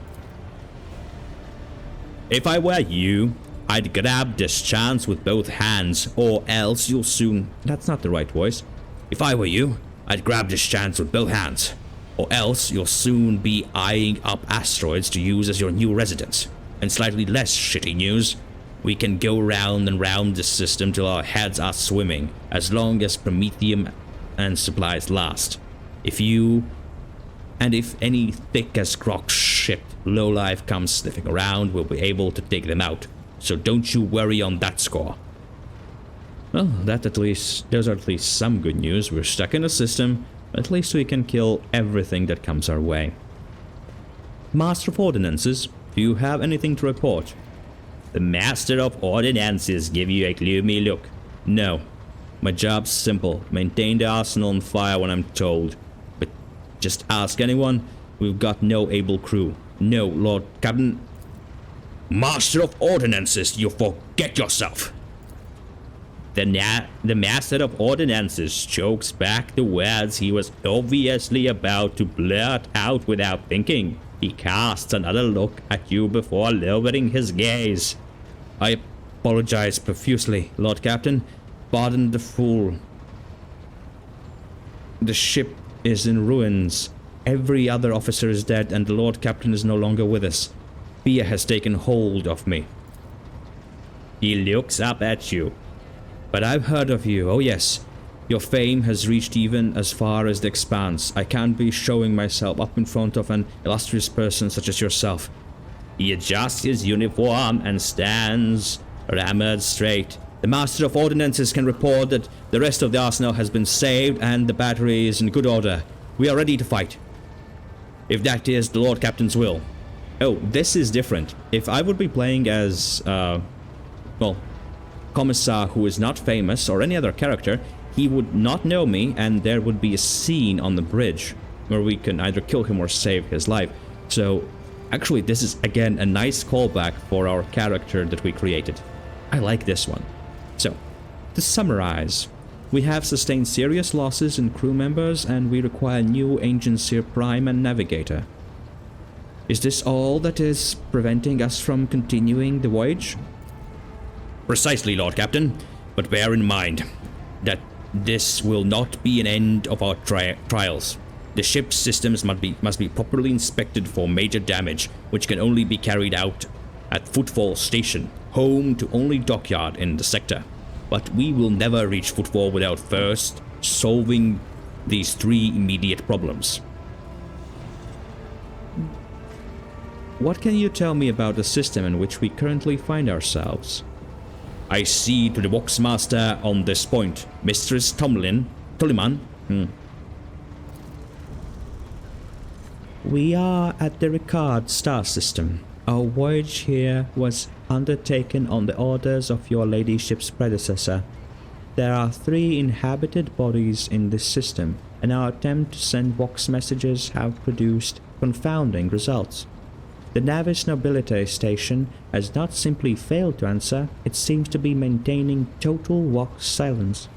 If I were you, I'd grab this chance with both hands, or else you'll soon... That's not the right voice. If I were you, I'd grab this chance with both hands, or else you'll soon be eyeing up asteroids to use as your new residence. And slightly less shitty news, we can go round and round this system till our heads are swimming, as long as Promethium and supplies last. If any thick as crock shit lowlife comes sniffing around, we'll be able to take them out. So don't you worry on that score. Well, those are at least some good news. We're stuck in a system, but at least we can kill everything that comes our way. Master of Ordinances, do you have anything to report? The Master of Ordinances give you a gloomy look. No. My job's simple. Maintain the arsenal on fire when I'm told. But just ask anyone. We've got no able crew. No, Lord Captain. Master of Ordinances, you forget yourself. The Master of Ordinances chokes back the words he was obviously about to blurt out without thinking. He casts another look at you before lowering his gaze. I apologize profusely, Lord Captain. Pardon the fool. The ship is in ruins. Every other officer is dead and the Lord Captain is no longer with us. Fear has taken hold of me. He looks up at you. But I've heard of you, oh yes. Your fame has reached even as far as the Expanse. I can't be showing myself up in front of an illustrious person such as yourself. He adjusts his uniform and stands rammered straight. The Master of Ordinances can report that the rest of the arsenal has been saved and the battery is in good order. We are ready to fight. If that is the Lord Captain's will. Oh, this is different. If I would be playing as, Commissar who is not famous or any other character, he would not know me and there would be a scene on the bridge where we can either kill him or save his life. So, actually this is again a nice callback for our character that we created. I like this one. So, to summarize, we have sustained serious losses in crew members and we require new Ancient Seer Prime and Navigator. Is this all that is preventing us from continuing the voyage? Precisely, Lord Captain, but bear in mind that this will not be an end of our trials. The ship's systems must be properly inspected for major damage, which can only be carried out at Footfall Station, home to only dockyard in the sector. But we will never reach Footfall without first solving these three immediate problems. What can you tell me about the system in which we currently find ourselves? I see to the Voxmaster on this point, Mistress Tulliman. We are at the Ricard star system. Our voyage here was undertaken on the orders of your ladyship's predecessor. There are 3 inhabited bodies in this system, and our attempt to send Vox messages have produced confounding results. The Navis Nobilite station has not simply failed to answer, it seems to be maintaining total Vox silence.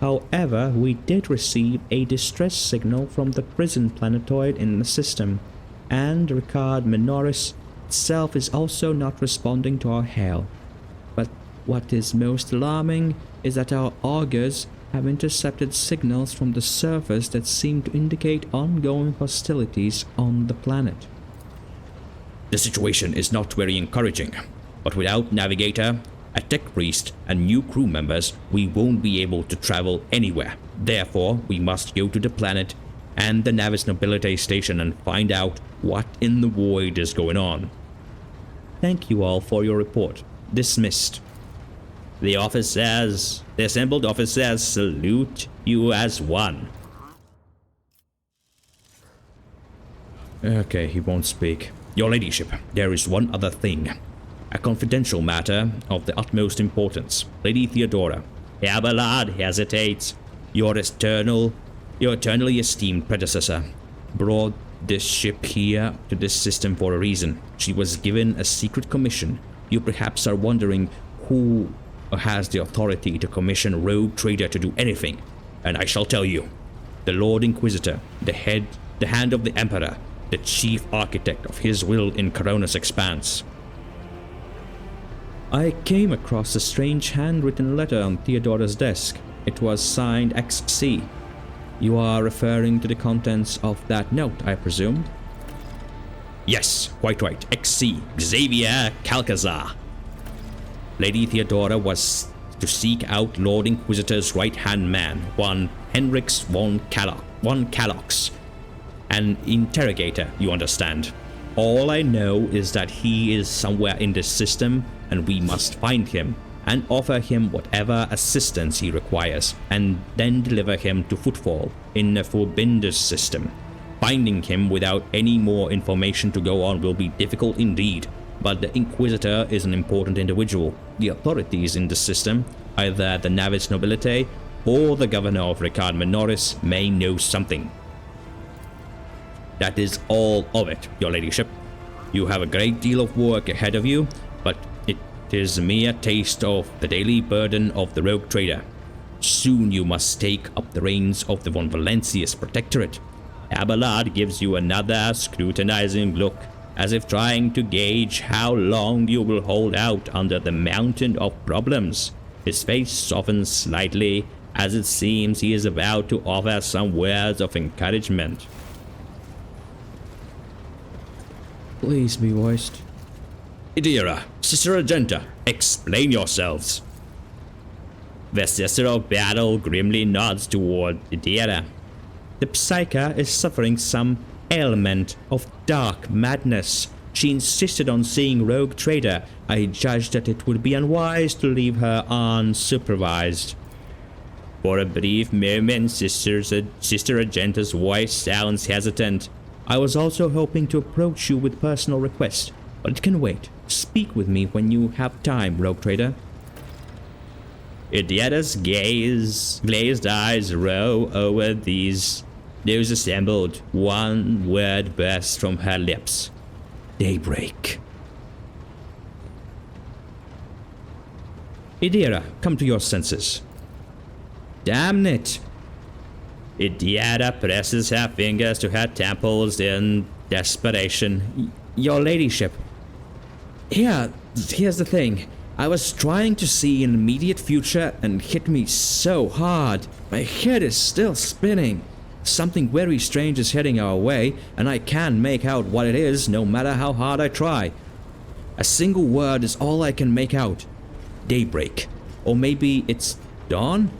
However, we did receive a distress signal from the prison planetoid in the system, and Ricard Minoris itself is also not responding to our hail. But what is most alarming is that our augurs have intercepted signals from the surface that seem to indicate ongoing hostilities on the planet. The situation is not very encouraging, but without Navigator, a tech priest, and new crew members, we won't be able to travel anywhere. Therefore, we must go to the planet and the Navis Nobilite station and find out what in the void is going on. Thank you all for your report. Dismissed. The assembled officers salute you as one. Okay, he won't speak. Your ladyship, there is one other thing. A confidential matter of the utmost importance. Lady Theodora. Abelard hesitates. Your eternally esteemed predecessor brought this ship here to this system for a reason. She was given a secret commission. You perhaps are wondering who has the authority to commission a rogue trader to do anything. And I shall tell you. The Lord Inquisitor, the hand of the Emperor, the chief architect of his will in Corona's expanse. I came across a strange handwritten letter on Theodora's desk. It was signed XC. You are referring to the contents of that note, I presume? Yes, quite right. XC, Xavier Calcazar. Lady Theodora was to seek out Lord Inquisitor's right-hand man, one Henrix von Calox. An interrogator, you understand. All I know is that he is somewhere in this system, and we must find him and offer him whatever assistance he requires, and then deliver him to Footfall in the Forbindus system. Finding him without any more information to go on will be difficult indeed, but the Inquisitor is an important individual. The authorities in the system, either the Navis Nobilite or the Governor of Ricard Minoris, may know something. That is all of it, your ladyship. You have a great deal of work ahead of you, but it is a mere taste of the daily burden of the rogue trader. Soon you must take up the reins of the von Valenciuss Protectorate. Abelard gives you another scrutinizing look, as if trying to gauge how long you will hold out under the mountain of problems. His face softens slightly, as it seems he is about to offer some words of encouragement. Please be voiced. Theodora, Sister Argenta, explain yourselves. The Sister of Battle grimly nods toward Theodora. The Psyche is suffering some ailment of dark madness. She insisted on seeing Rogue Trader. I judged that it would be unwise to leave her unsupervised. For a brief moment, Sister Argenta's voice sounds hesitant. I was also hoping to approach you with personal request, but it can wait. Speak with me when you have time, Rogue Trader. Theodora's glazed eyes roll over those assembled. One word bursts from her lips. Daybreak. Theodora, come to your senses. Damn it! Theodora presses her fingers to her temples in desperation. Your ladyship. Here's the thing. I was trying to see an immediate future and hit me so hard. My head is still spinning. Something very strange is heading our way, and I can't make out what it is no matter how hard I try. A single word is all I can make out. Daybreak. Or maybe it's dawn?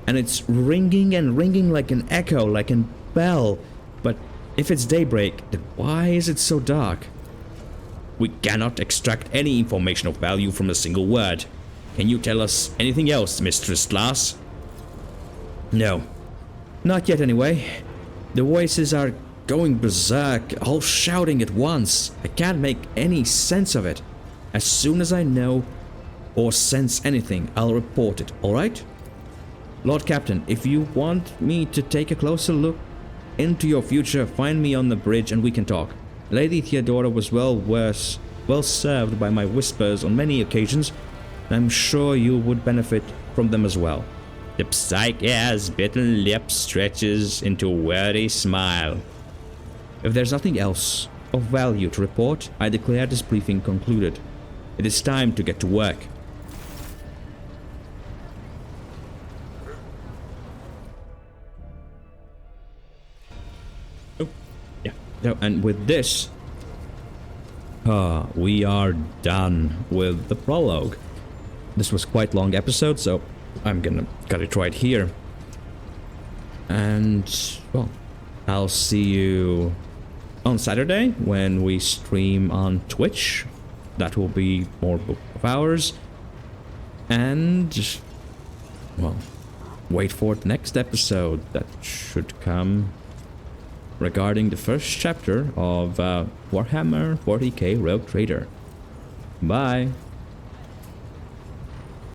And it's ringing and ringing like an echo, like a bell. But if it's daybreak, then why is it so dark? We cannot extract any information of value from a single word. Can you tell us anything else, Mistress Glass? No. Not yet anyway. The voices are going berserk, all shouting at once. I can't make any sense of it. As soon as I know or sense anything, I'll report it, alright? Lord Captain, if you want me to take a closer look into your future, find me on the bridge and we can talk. Lady Theodora was well served by my whispers on many occasions, and I'm sure you would benefit from them as well. The Psyche's bitten lip stretches into a weary smile. If there's nothing else of value to report, I declare this briefing concluded. It is time to get to work. And with this, we are done with the prologue. This was quite a long episode, so I'm gonna cut it right here. And, well, I'll see you on Saturday when we stream on Twitch. That will be more Book of Hours. And, well, wait for the next episode that should come regarding the first chapter of Warhammer 40k Rogue Trader. Bye!